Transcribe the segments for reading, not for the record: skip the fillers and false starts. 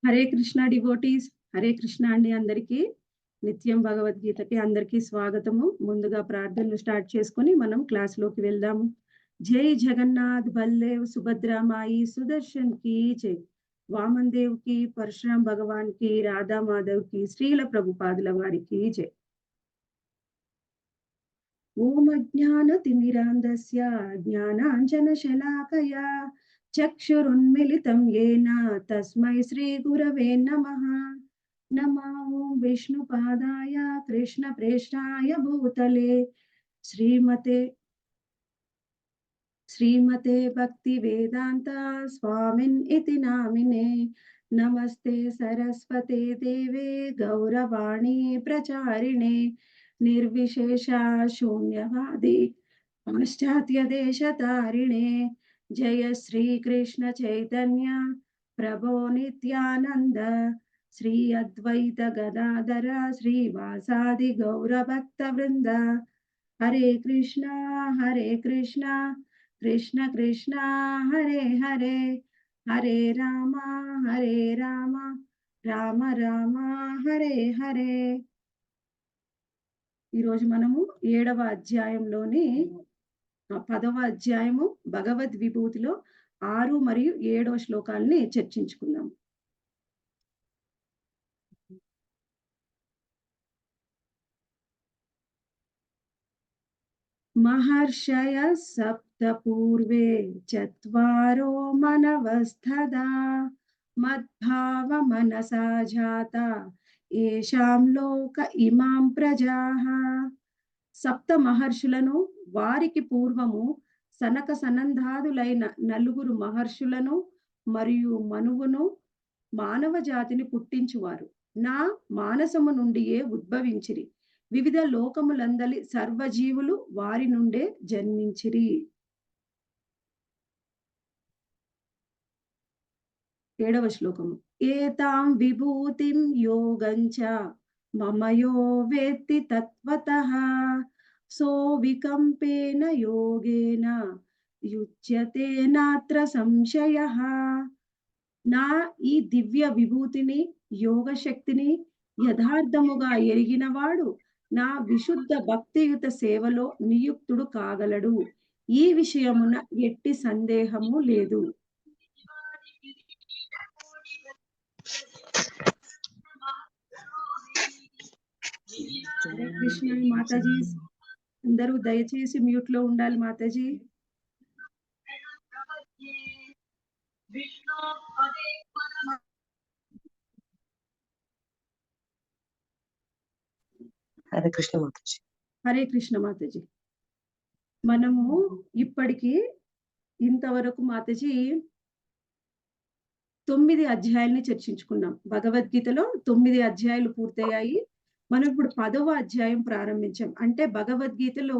Hare Krishna devotees, Hare Krishna అండి అందరికీ. నిత్యం భగవద్గీతకి అందరికీ స్వాగతము. ముందుగా ప్రార్థనలు స్టార్ట్ చేసుకొని మనం క్లాస్‌లోకి వెళ్దాము. జై జగన్నాథ్ బల్దేవ్ సుభద్రామాయి సుదర్శన్ की జై. వామన్ దేవ్ की, పరశురామ్ భగవాన్ की, రాధా మాధవ్ की, శ్రీల ప్రభుపాదుల వారికి జై. ఓం అజ్ఞానతిమిరాంధస్య జ్ఞానాంజనశలాకయా చక్షురున్మిలితం येन తస్మై శ్రీగురవే నమః. నమో ఓం విష్ణుపాదాయ కృష్ణప్రేష్ఠాయ భూతలే శ్రీమతే భక్తి వేదాంత స్వామిన్ ఇతి నామినే. నమస్తే సరస్వతే దేవే గౌరవాణి ప్రచారిణే నిర్విశేష శూన్యవాది పాశ్చాత్య దేశతారిణే. జయ శ్రీ కృష్ణ చైతన్య ప్రభో నిత్యానంద శ్రీ అద్వైత గదాధర శ్రీవాసాది గౌరభక్త వృంద. హరే కృష్ణ కృష్ణ కృష్ణ హరే హరే, హరే రామ రామ రామ హరే హరే. ఈరోజు మనము 7వ అధ్యాయంలోని 10వ అధ్యాయము భగవద్ విభూతిలో 6 మరియు 7వ శ్లోకాలని చర్చించుకుందాం. మహర్షయ సప్త పూర్వే చత్వారో మనవస్థదా మద్భావ మనసా జాత ఏషాం లోక ఇమాం ప్రజాః. సప్త మహర్షులను, వారికి పూర్వము సనక సనందాదులైన 4 మహర్షులను మరియు మనువును మానవ జాతిని పుట్టించువారు నా మానసము నుండియే ఉద్భవించిరి. వివిధ లోకములందలి సర్వజీవులు వారి నుండే జన్మించిరి. 7వ శ్లోకము. ఏతాం విభూతిం యోగంచ మమయో వేత్తి తత్వతః సో వికంపేన యోగేన యుజ్యతే నాత్ర సంశయః. నా ఈ దివ్య విభూతిని, యోగ శక్తిని యథార్థముగా ఎరిగినవాడు నా విశుద్ధ భక్తియుత సేవలో నియుక్తుడు కాగలడు. ఈ విషయమున ఎట్టి సందేహము లేదు. హరే కృష్ణ మాతాజీ, అందరూ దయచేసి మ్యూట్ లో ఉండాలి మాతాజీ. హరే కృష్ణ మాతాజీ. హరే కృష్ణ మాతాజీ. మనము ఇప్పటికి ఇంతవరకు మాతాజీ 9 అధ్యాయాలని చర్చించుకున్నాం. భగవద్గీతలో 9 అధ్యాయాలు పూర్తయ్యాయి. మనం ఇప్పుడు 10వ అధ్యాయం ప్రారంభించాం. అంటే భగవద్గీతలో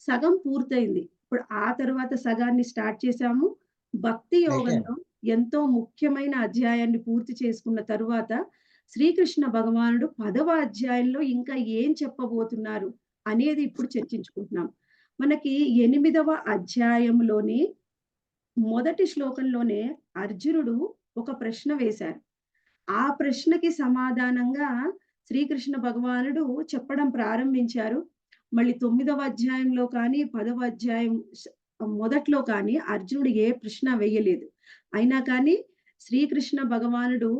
సగం పూర్తయింది. ఇప్పుడు ఆ తర్వాత సగాన్ని స్టార్ట్ చేశాము. భక్తి యోగంలో ఎంతో ముఖ్యమైన అధ్యాయాన్ని పూర్తి చేసుకున్న తరువాత శ్రీకృష్ణ భగవానుడు 10వ అధ్యాయంలో ఇంకా ఏం చెప్పబోతున్నారు అనేది ఇప్పుడు చర్చించుకుంటున్నాం. మనకి 8వ అధ్యాయంలోని మొదటి శ్లోకంలోనే అర్జునుడు ఒక ప్రశ్న వేశారు. ఆ ప్రశ్నకి సమాధానంగా శ్రీకృష్ణ భగవానుడు చెప్పడం ప్రారంభించారు. మళ్ళీ 9వ అధ్యాయంలో కానీ 10వ అధ్యాయం మొదట్లో కానీ అర్జునుడు ఏ ప్రశ్న వేయలేదు. అయినా కానీ శ్రీకృష్ణ భగవానుడు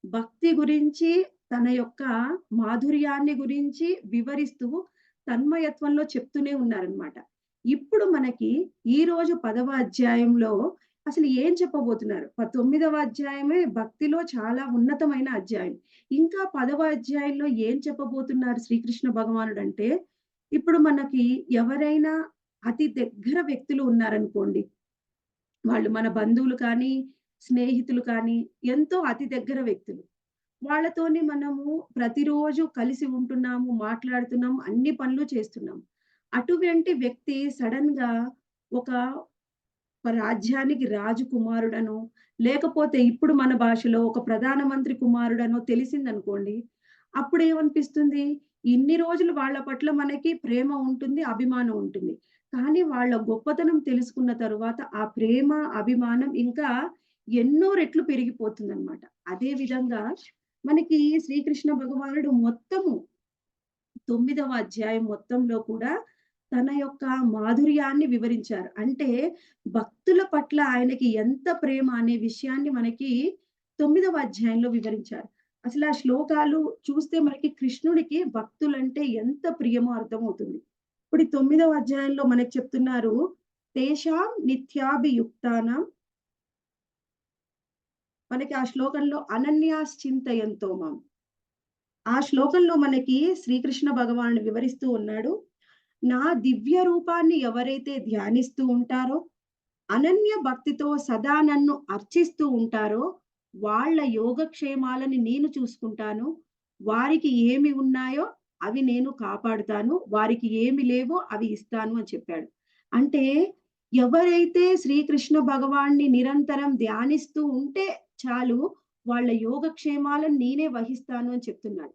భక్తి గురించి, తన యొక్క మాధుర్యాన్ని గురించి వివరిస్తూ తన్మయత్వంలో చెప్తూనే ఉన్నారనమాట. ఇప్పుడు మనకి ఈ రోజు 10వ అధ్యాయంలో అసలు ఏం చెప్పబోతున్నారు? 9వ అధ్యాయమే భక్తిలో చాలా ఉన్నతమైన అధ్యాయం. ఇంకా 10వ అధ్యాయంలో ఏం చెప్పబోతున్నారు శ్రీకృష్ణ భగవానుడు అంటే, ఇప్పుడు మనకి ఎవరైనా అతి దగ్గర వ్యక్తులు ఉన్నారనుకోండి, వాళ్ళు మన బంధువులు కానీ, స్నేహితులు కానీ, ఎంతో అతి దగ్గర వ్యక్తులు. వాళ్ళతోని మనము ప్రతిరోజు కలిసి ఉంటున్నాము, మాట్లాడుతున్నాము, అన్ని పనులు చేస్తున్నాము. అటువంటి వ్యక్తి సడన్ గా ఒక రాజ్యానికి రాజు కుమారుడనో, లేకపోతే ఇప్పుడు మన భాషలో ఒక ప్రధానమంత్రి కుమారుడనో తెలిసిందనుకోండి, అప్పుడు ఏమనిపిస్తుంది? ఇన్ని రోజులు వాళ్ళ పట్ల మనకి ప్రేమ ఉంటుంది, అభిమానం ఉంటుంది. కానీ వాళ్ళ గొప్పతనం తెలుసుకున్న తరువాత ఆ ప్రేమ, అభిమానం ఇంకా ఎన్నో రెట్లు పెరిగిపోతుందనమాట. అదే విధంగా మనకి శ్రీకృష్ణ భగవానుడు మొత్తము 9వ అధ్యాయం మొత్తంలో కూడా తన యొక్క మాధుర్యాన్ని వివరించారు. అంటే భక్తుల పట్ల ఆయనకి ఎంత ప్రేమ అనే విషయాన్ని మనకి 9వ అధ్యాయంలో వివరించారు. అసలు ఆ శ్లోకాలు చూస్తే మనకి కృష్ణుడికి భక్తులంటే ఎంత ప్రియమో అర్థమవుతుంది. ఇప్పుడు ఈ 9వ అధ్యాయంలో మనకి చెప్తున్నారు, తేషాం నిత్యాభియుక్తానాం, మనకి ఆ శ్లోకంలో అనన్యాశ్చింతయంతో మాం. ఆ శ్లోకంలో మనకి శ్రీకృష్ణ భగవానుడు వివరిస్తూ ఉన్నాడు. నా దివ్య రూపాన్ని ఎవరైతే ధ్యానిస్తూ ఉంటారో, అనన్య భక్తితో సదా నన్ను అర్చిస్తూ ఉంటారో, వాళ్ళ యోగక్షేమాలని నేను చూసుకుంటాను. వారికి ఏమి ఉన్నాయో అవి నేను కాపాడుతాను. వారికి ఏమి లేవో అవి ఇస్తాను అని చెప్పాడు. అంటే ఎవరైతే శ్రీకృష్ణ భగవాన్ని నిరంతరం ధ్యానిస్తూ ఉంటే చాలు, వాళ్ళ యోగక్షేమాలను నేనే వహిస్తాను అని చెప్తున్నాడు.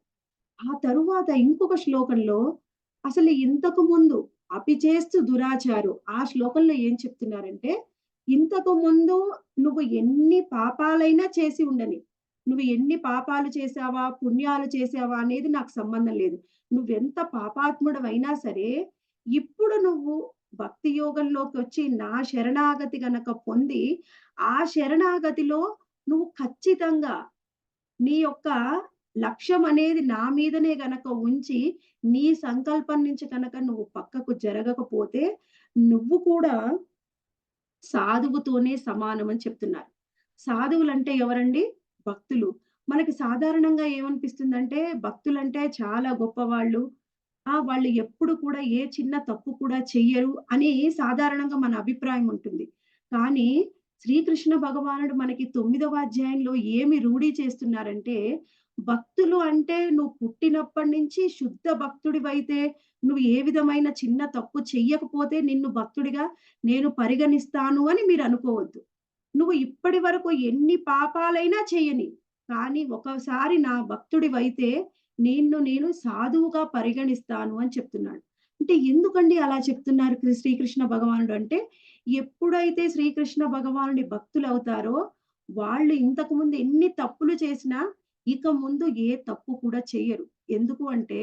ఆ తరువాత ఇంకొక శ్లోకంలో అసలు ఇంతకు ముందు అపిచేస్తు దురాచారు. ఆ శ్లోకంలో ఏం చెప్తున్నారంటే, ఇంతకు ముందు నువ్వు ఎన్ని పాపాలైనా చేసి ఉండని. నువ్వు ఎన్ని పాపాలు చేశావా, పుణ్యాలు చేశావా అనేది నాకు సంబంధం లేదు. నువ్వెంత పాపాత్ముడవైనా సరే, ఇప్పుడు నువ్వు భక్తి యోగంలోకొచ్చి నా శరణాగతి గనక పొంది, ఆ శరణాగతిలో నువ్వు ఖచ్చితంగా నీ యొక్క లక్ష్యం అనేది నా మీదనే గనక ఉంచి, నీ సంకల్పం నుంచి గనక నువ్వు పక్కకు జరగకపోతే, నువ్వు కూడా సాధువుతోనే సమానం అని చెప్తున్నారు. సాధువులంటే ఎవరండి? భక్తులు. మనకి సాధారణంగా ఏమనిపిస్తుందంటే, భక్తులంటే చాలా గొప్పవాళ్ళు. వాళ్ళు ఎప్పుడు కూడా ఏ చిన్న తప్పు కూడా చెయ్యరు అని సాధారణంగా మన అభిప్రాయం ఉంటుంది. కానీ శ్రీకృష్ణ భగవానుడు మనకి 9వ అధ్యాయంలో ఏమి రూఢి చేస్తున్నారంటే, భక్తులు అంటే నువ్వు పుట్టినప్పటి నుంచి శుద్ధ భక్తుడివైతే, నువ్వు ఏ విధమైన చిన్న తప్పు చెయ్యకపోతే నిన్ను భక్తుడిగా నేను పరిగణిస్తాను అని మీరనుకోవద్దు. నువ్వు ఇప్పటి వరకు ఎన్ని పాపాలైనా చెయ్యని, కానీ ఒకసారి నా భక్తుడివైతే నిన్ను నేను సాధువుగా పరిగణిస్తాను అని చెప్తున్నాడు. అంటే ఎందుకండి అలా చెప్తున్నారు శ్రీకృష్ణ భగవానుడు అంటే, ఎప్పుడైతే శ్రీకృష్ణ భగవానుడి భక్తులవుతారో, వాళ్ళు ఇంతకుముందు ఎన్ని తప్పులు చేసినా, ఇక ముందు ఏ తప్పు కూడా చెయ్యరు. ఎందుకు అంటే,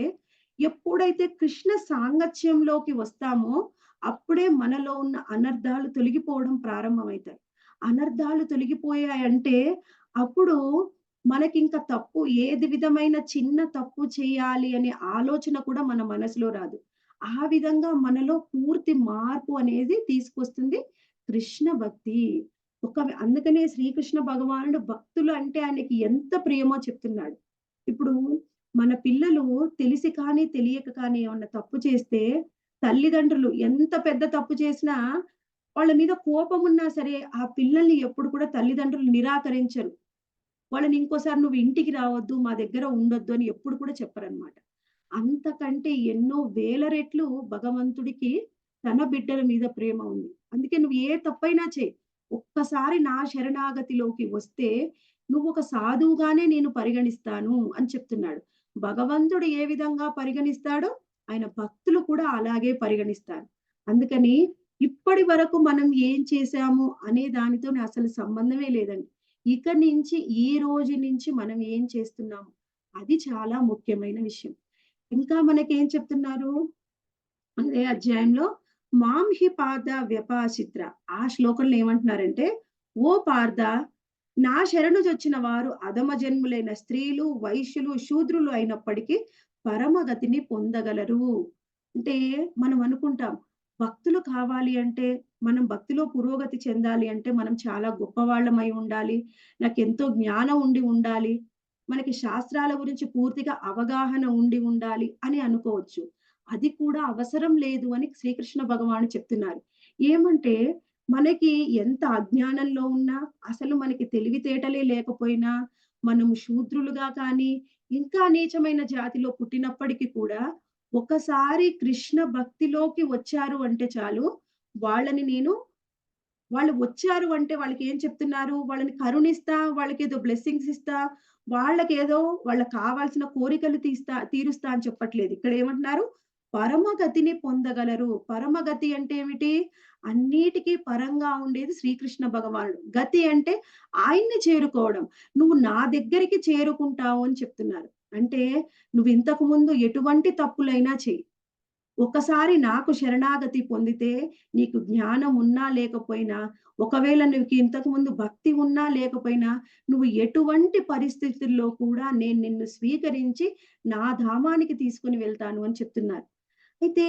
ఎప్పుడైతే కృష్ణ సాంగత్యంలోకి వస్తామో, అప్పుడే మనలో ఉన్న అనర్థాలు తొలగిపోవడం ప్రారంభమైతాయి. అనర్థాలు తొలగిపోయాయంటే, అప్పుడు మనకింక తప్పు ఏది విధమైన చిన్న తప్పు చేయాలి అనే ఆలోచన కూడా మన మనసులో రాదు. ఆ విధంగా మనలో పూర్తి మార్పు అనేది తీసుకొస్తుంది కృష్ణ భక్తి. అందుకనే శ్రీకృష్ణ భగవానుడు భక్తులు అంటే ఆయనకి ఎంత ప్రియమో చెప్తున్నాడు. ఇప్పుడు మన పిల్లలు తెలిసి కానీ, తెలియక కానీ ఏమన్నా తప్పు చేస్తే, తల్లిదండ్రులు ఎంత పెద్ద తప్పు చేసినా, వాళ్ళ మీద కోపమున్నా సరే, ఆ పిల్లల్ని ఎప్పుడు కూడా తల్లిదండ్రులు నిరాకరించరు. వాళ్ళని ఇంకోసారి నువ్వు ఇంటికి రావద్దు, మా దగ్గర ఉండొద్దు అని ఎప్పుడు కూడా చెప్పరనమాట. అంతకంటే ఎన్నో వేల రెట్లు భగవంతుడికి తన బిడ్డల మీద ప్రేమ ఉంది. అందుకే నువ్వు ఏ తప్పైనా చెయి. ఒక్కసారి నా శరణాగతిలోకి వస్తే నువ్వొక సాధువుగానే నేను పరిగణిస్తాను అని చెప్తున్నాడు. భగవంతుడు ఏ విధంగా పరిగణిస్తాడో ఆయన భక్తులు కూడా అలాగే పరిగణిస్తారు. అందుకని ఇప్పటి వరకు మనం ఏం చేశాము అనే దానితోని అసలు సంబంధమే లేదండి. ఇక నుంచి ఈ రోజు నుంచి మనం ఏం చేస్తున్నాము అది చాలా ముఖ్యమైన విషయం. ఇంకా మనకేం చెప్తున్నారు? అదే అధ్యాయంలో మాం హి పార్థ వ్యపాసిత్ర. ఆ శ్లోకంలో ఏమంటున్నారంటే, ఓ పార్థ, నా శరణుజొచ్చిన వారు అధమ జన్ములైన స్త్రీలు, వైశ్యులు, శూద్రులు అయినప్పటికీ పరమగతిని పొందగలరు. అంటే మనం అనుకుంటాం, భక్తులు కావాలి అంటే, మనం భక్తిలో పురోగతి చెందాలి అంటే, మనం చాలా గొప్పవాళ్ళమై ఉండాలి. నాకెంతో జ్ఞానం ఉండి ఉండాలి. మనకి శాస్త్రాల గురించి పూర్తిగా అవగాహన ఉండి ఉండాలి అని అనుకోవచ్చు. అది కూడా అవసరం లేదు అని శ్రీకృష్ణ భగవానుడు చెప్తున్నారు. ఏమంటే, మనకి ఎంత అజ్ఞానంలో ఉన్నా, అసలు మనకి తెలివితేటలే లేకపోయినా, మనం శూద్రులుగా కానీ, ఇంకా నీచమైన జాతిలో పుట్టినప్పటికి కూడా, ఒకసారి కృష్ణ భక్తిలోకి వచ్చారు అంటే చాలు, వాళ్ళని నేను వాళ్ళు వచ్చారు అంటే వాళ్ళకేం చెప్తున్నారు? వాళ్ళని కరుణిస్తా, వాళ్ళకేదో బ్లెస్సింగ్స్ ఇస్తా, వాళ్ళకేదో వాళ్ళకి కావాల్సిన కోరికలు తీరుస్తా అని చెప్పట్లేదు. ఇక్కడేమంటున్నారు? పరమగతిని పొందగలరు. పరమగతి అంటే ఏమిటి? అన్నిటికి పరంగా ఉండేది శ్రీకృష్ణ భగవానుడు. గతి అంటే ఆయన్ని చేరుకోవడం. నువ్వు నా దగ్గరికి చేరుకుంటావు అని చెప్తున్నారు. అంటే నువ్వు ఇంతకు ముందు ఎటువంటి తప్పులైనా చెయ్యి. ఒక్కసారి నాకు శరణాగతి పొందితే నీకు జ్ఞానం ఉన్నా లేకపోయినా, ఒకవేళ నీకు ఇంతకుముందు భక్తి ఉన్నా లేకపోయినా, నువ్వు ఎటువంటి పరిస్థితుల్లో కూడా నేను నిన్ను స్వీకరించి నా ధామానికి తీసుకొని వెళ్తాను అని చెప్తున్నారు. అయితే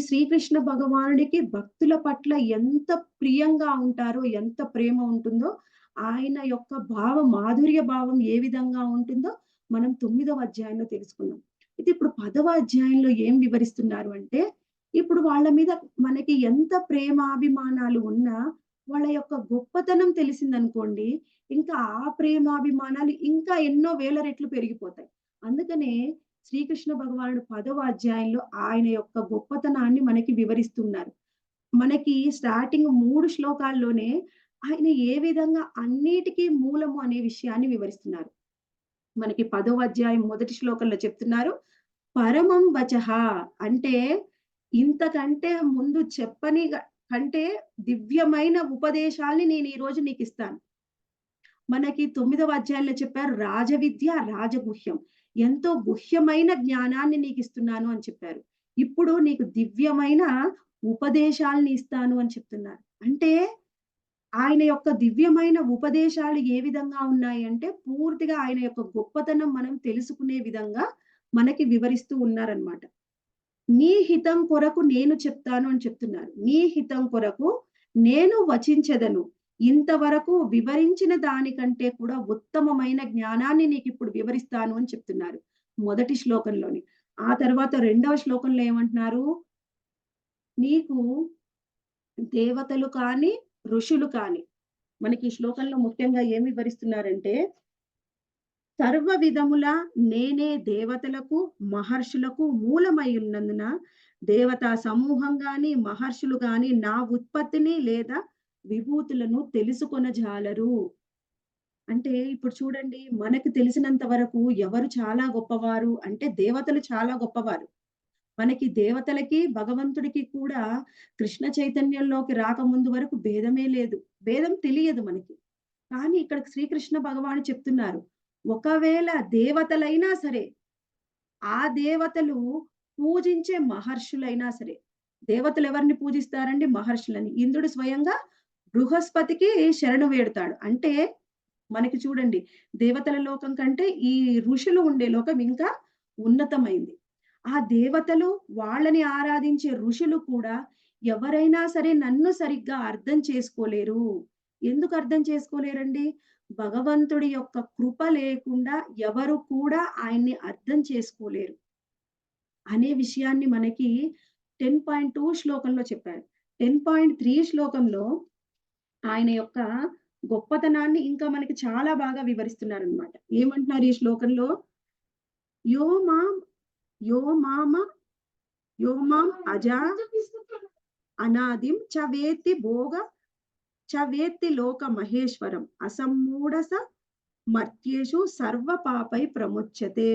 శ్రీకృష్ణ భగవానుడికి భక్తుల పట్ల ఎంత ప్రియంగా ఉంటారో, ఎంత ప్రేమ ఉంటుందో, ఆయన యొక్క మాధుర్య భావం ఏ విధంగా ఉంటుందో మనం 9వ అధ్యాయంలో తెలుసుకుందాం. అయితే ఇప్పుడు 10వ అధ్యాయంలో ఏం వివరిస్తున్నారు అంటే, ఇప్పుడు వాళ్ళ మీద మనకి ఎంత ప్రేమాభిమానాలు ఉన్నా, వాళ్ళ యొక్క గొప్పతనం తెలిసిందనుకోండి, ఇంకా ఆ ప్రేమాభిమానాలు ఇంకా ఎన్నో వేల రెట్లు పెరిగిపోతాయి. అందుకనే శ్రీకృష్ణ భగవానుడు 10వ అధ్యాయంలో ఆయన యొక్క గొప్పతనాన్ని మనకి వివరిస్తున్నారు. మనకి స్టార్టింగ్ 3 శ్లోకాల్లోనే ఆయన ఏ విధంగా అన్నిటికి మూలము అనే విషయాన్ని వివరిస్తున్నారు. మనకి 10వ అధ్యాయం మొదటి శ్లోకంలో చెప్తున్నారు. పరమం వచః అంటే ఇంతకంటే ముందు చెప్పని కంటే దివ్యమైన ఉపదేశాల్ని నేను ఈరోజు నీకిస్తాను. మనకి 9వ అధ్యాయంలో చెప్పారు రాజవిద్య, రాజగుహ్యం. ఎంతో గుహ్యమైన జ్ఞానాన్ని నీకిస్తున్నాను అని చెప్పారు. ఇప్పుడు నీకు దివ్యమైన ఉపదేశాల్ని ఇస్తాను అని చెప్తున్నారు. అంటే ఆయన యొక్క దివ్యమైన ఉపదేశాలు ఏ విధంగా ఉన్నాయి అంటే, పూర్తిగా ఆయన యొక్క గొప్పతనం మనం తెలుసుకునే విధంగా మనకి వివరిస్తూ ఉన్నారనమాట. నీ హితం కొరకు నేను చెప్తాను అని చెప్తున్నారు. నీ హితం కొరకు నేను వచించెదను. ఇంతవరకు వివరించిన దానికంటే కూడా ఉత్తమమైన జ్ఞానాన్ని నీకిప్పుడు వివరిస్తాను అని చెప్తున్నారు. మొదటి శ్లోకంలోని. ఆ తర్వాత రెండవ శ్లోకంలో ఏమంటున్నారు? నీకు దేవతలు కానీ, ఋషులు కానీ మనకి ఈ శ్లోకంలో ముఖ్యంగా ఏం వివరిస్తున్నారంటే, సర్వ విధముల నేనే దేవతలకు, మహర్షులకు మూలమై ఉన్నందున దేవతా సమూహం గాని, మహర్షులు గాని నా ఉత్పత్తిని లేదా విభూతులను తెలుసుకొనజాలరు. అంటే ఇప్పుడు చూడండి మనకు తెలిసినంత వరకు ఎవరు చాలా గొప్పవారు అంటే దేవతలు చాలా గొప్పవారు. మనకి దేవతలకి, భగవంతుడికి కూడా కృష్ణ చైతన్యంలోకి రాకముందు వరకు భేదమే లేదు. భేదం తెలియదు మనకి. కానీ ఇక్కడ శ్రీకృష్ణ భగవాను చెప్తున్నారు. ఒకవేళ దేవతలైనా సరే, ఆ దేవతలు పూజించే మహర్షులైనా సరే, దేవతలు ఎవరిని పూజిస్తారండి? మహర్షులని. ఇంద్రుడు స్వయంగా బృహస్పతికి శరణు వేడతాడు. అంటే మనకి చూడండి దేవతల లోకం కంటే ఈ ఋషులు ఉండే లోకం ఇంకా ఉన్నతమైంది. ఆ దేవతలు వాళ్ళని ఆరాధించే ఋషులు కూడా ఎవరైనా సరే నన్ను సరిగ్గా అర్థం చేసుకోలేరు. ఎందుకు అర్థం చేసుకోలేరండి? భగవంతుడి యొక్క కృప లేకుండా ఎవరు కూడా ఆయన్ని అర్థం చేసుకోలేరు. అనే విషయాన్ని మనకి 10.2 శ్లోకంలో చెప్పారు. 10.3 శ్లోకంలో ఆయన యొక్క గొప్పతనాన్ని ఇంకా మనకి చాలా బాగా వివరిస్తున్నారనమాట. ఏమంటున్నారు ఈ శ్లోకంలో? యో మాం యో మామ యో మాం అజా అనాదిం చ వేత్తి భోగ చ వేత్తి లోక మహేశ్వరం అసమ్మూఢస మర్త్యేషు సర్వ పాపై ప్రముచ్యతే.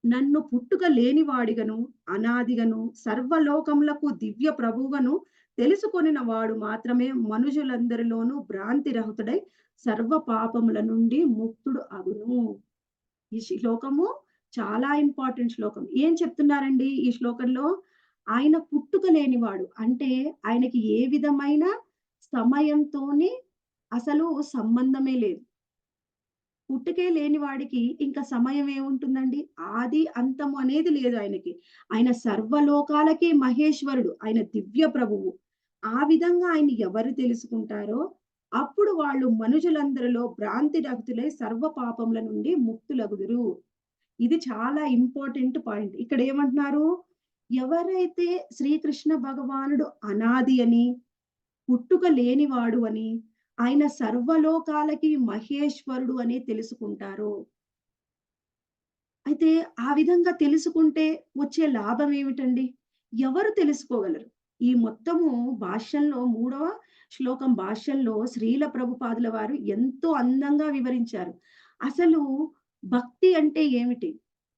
నన్ను పుట్టుక లేనివాడిగను, అనాదిగను, సర్వలోకములకు దివ్య ప్రభువును తెలుసుకొనిన వాడు మాత్రమే మనుజులందరిలోనూ భ్రాంతి రహితుడై సర్వ పాపముల నుండి ముక్తుడు అగును. ఈ శ్లోకము చాలా ఇంపార్టెంట్ శ్లోకం. ఏం చెప్తున్నారండి ఈ శ్లోకంలో? ఆయన పుట్టుక లేనివాడు. అంటే ఆయనకి ఏ విధమైన సమయంతోని అసలు సంబంధమే లేదు. పుట్టుకే లేని వాడికి ఇంకా సమయం ఏముంటుందండి? ఆది, అంతము అనేది లేదు ఆయనకి. ఆయన సర్వలోకాలకి మహేశ్వరుడు. ఆయన దివ్య ప్రభువు. ఆ విధంగా ఆయన్ని ఎవరు తెలుసుకుంటారో, అప్పుడు వాళ్ళు మనుషులందరిలో భ్రాంతి రహితులై సర్వ పాపముల నుండి ముక్తులగుదురు. ఇది చాలా ఇంపార్టెంట్ పాయింట్. ఇక్కడ ఏమంటున్నారు? ఎవరైతే శ్రీకృష్ణ భగవానుడు అనాది అని, పుట్టుక లేనివాడు అని, ఆయన సర్వలోకాలకి మహేశ్వరుడు అని తెలుసుకుంటారో, అయితే ఆ విధంగా తెలుసుకుంటే వచ్చే లాభం ఏమిటండి? ఎవరు తెలుసుకోగలరు? ఈ మొత్తము భాష్యంలో 3వ శ్లోకం భాష్యంలో శ్రీల ప్రభుపాదుల వారు ఎంతో అందంగా వివరించారు. అసలు భక్తి అంటే ఏమిటి?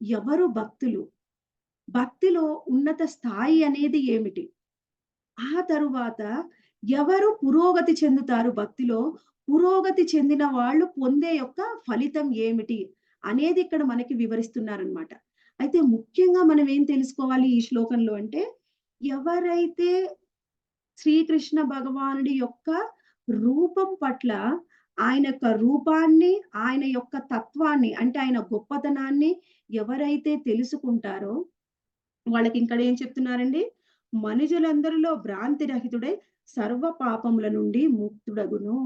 ఎవరు భక్తులు? భక్తిలో ఉన్నత స్థాయి అనేది ఏమిటి? ఆ తరువాత ఎవరు పురోగతి చెందుతారు భక్తిలో? పురోగతి చెందిన వాళ్ళు పొందే యొక్క ఫలితం ఏమిటి? అనేది ఇక్కడ మనకి వివరిస్తున్నారనమాట. అయితే ముఖ్యంగా మనం ఏం తెలుసుకోవాలి ఈ శ్లోకంలో అంటే, ఎవరైతే శ్రీకృష్ణ భగవానుడి యొక్క రూపం పట్ల ఆయన యొక్క రూపాన్ని, ఆయన యొక్క తత్వాన్ని అంటే ఆయన గొప్పతనాన్ని ఎవరైతే తెలుసుకుంటారో వాళ్ళకిక్కడ ఏం చెప్తున్నారండి? మనుజులందరిలో భ్రాంతి రహితుడై సర్వ పాపముల నుండి ముక్తుడగును.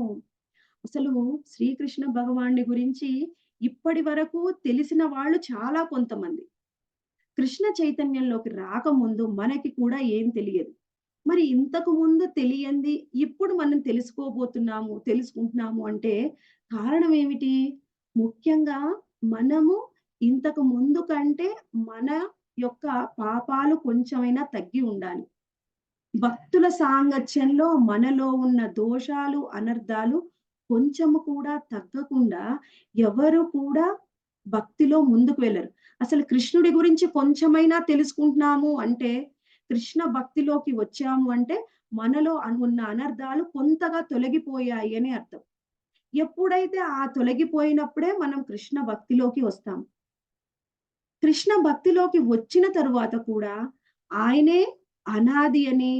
అసలు శ్రీకృష్ణ భగవానుడి గురించి ఇప్పటి వరకు తెలిసిన వాళ్ళు చాలా కొంతమంది. కృష్ణ చైతన్యంలోకి రాకముందు మనకి కూడా ఏం తెలియదు. మరి ఇంతకు ముందు తెలియంది ఇప్పుడు మనం తెలుసుకుంటున్నాము అంటే కారణం ఏమిటి? ముఖ్యంగా మనము ఇంతకు ముందు కంటే మన యొక్క పాపాలు కొంచెమైనా తగ్గి ఉండాలి. భక్తుల సాంగత్యంలో మనలో ఉన్న దోషాలు, అనర్థాలు కొంచెము కూడా తగ్గకుండా ఎవరు కూడా భక్తిలో ముందుకు వెళ్లరు. అసలు కృష్ణుడి గురించి కొంచెమైనా తెలుసుకుంటున్నాము అంటే, కృష్ణ భక్తిలోకి వచ్చాము అంటే, మనలో ఉన్న అనర్థాలు కొంతగా తొలగిపోయాయి అని అర్థం. ఎప్పుడైతే ఆ తొలగిపోయినప్పుడే మనం కృష్ణ భక్తిలోకి వస్తాం. కృష్ణ భక్తిలోకి వచ్చిన తరువాత కూడా ఆయనే అనాది అని,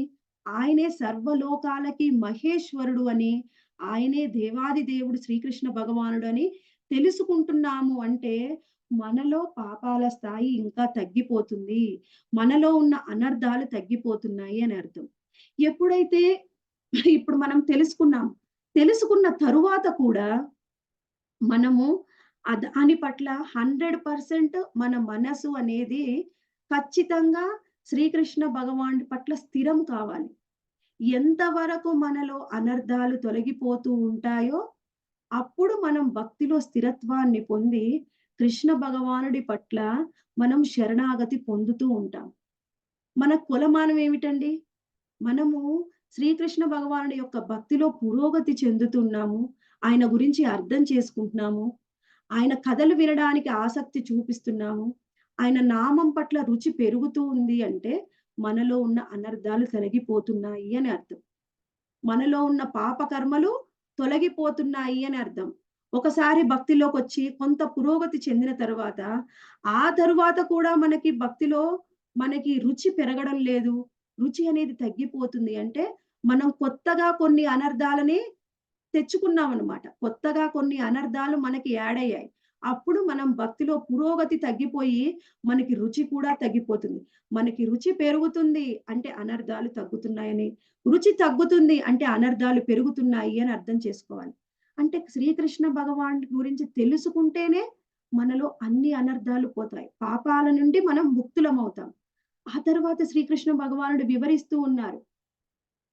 ఆయనే సర్వలోకాలకి మహేశ్వరుడు అని, ఆయనే దేవాది దేవుడు శ్రీకృష్ణ భగవానుడు అని తెలుసుకుంటున్నాము అంటే, మనలో పాపాల స్థాయి ఇంకా తగ్గిపోతుంది. మనలో ఉన్న అనర్థాలు తగ్గిపోతున్నాయి అని అర్థం. ఎప్పుడైతే ఇప్పుడు మనం తెలుసుకున్నాం. తెలుసుకున్న తరువాత కూడా మనము దాని పట్ల 100% మన మనసు అనేది ఖచ్చితంగా శ్రీకృష్ణ భగవానుడి పట్ల స్థిరం కావాలి. ఎంతవరకు మనలో అనర్థాలు తొలగిపోతూ ఉంటాయో, అప్పుడు మనం భక్తిలో స్థిరత్వాన్ని పొంది, కృష్ణ భగవానుడి పట్ల మనం శరణాగతి పొందుతూ ఉంటాం. మన కొలమానం ఏమిటండి? మనము శ్రీకృష్ణ భగవానుడి యొక్క భక్తిలో పురోగతి చెందుతున్నాము. ఆయన గురించి అర్థం చేసుకుంటున్నాము. ఆయన కథలు వినడానికి ఆసక్తి చూపిస్తున్నాము. ఆయన నామం పట్ల రుచి పెరుగుతూ ఉంది అంటే, మనలో ఉన్న అనర్థాలు తొలగిపోతున్నాయి అని అర్థం. మనలో ఉన్న పాప కర్మలు తొలగిపోతున్నాయి అని అర్థం. ఒకసారి భక్తిలోకొచ్చి కొంత పురోగతి చెందిన తరువాత, ఆ తరువాత కూడా మనకి భక్తిలో మనకి రుచి పెరగడం లేదు. రుచి అనేది తగ్గిపోతుంది అంటే, మనం కొత్తగా కొన్ని అనర్థాలని తెచ్చుకున్నామనమాట. కొత్తగా కొన్ని అనర్థాలు మనకి యాడ్ అయ్యాయి. అప్పుడు మనం భక్తిలో పురోగతి తగ్గిపోయి, మనకి రుచి కూడా తగ్గిపోతుంది. మనకి రుచి పెరుగుతుంది అంటే అనర్థాలు తగ్గుతున్నాయని, రుచి తగ్గుతుంది అంటే అనర్థాలు పెరుగుతున్నాయి అని అర్థం చేసుకోవాలి. అంటే శ్రీకృష్ణ భగవానుడి గురించి తెలుసుకుంటేనే మనలో అన్ని అనర్థాలు పోతాయి. పాపాల నుండి మనం ముక్తులమవుతాం. ఆ తర్వాత శ్రీకృష్ణ భగవానుడు వివరిస్తూ ఉన్నారు.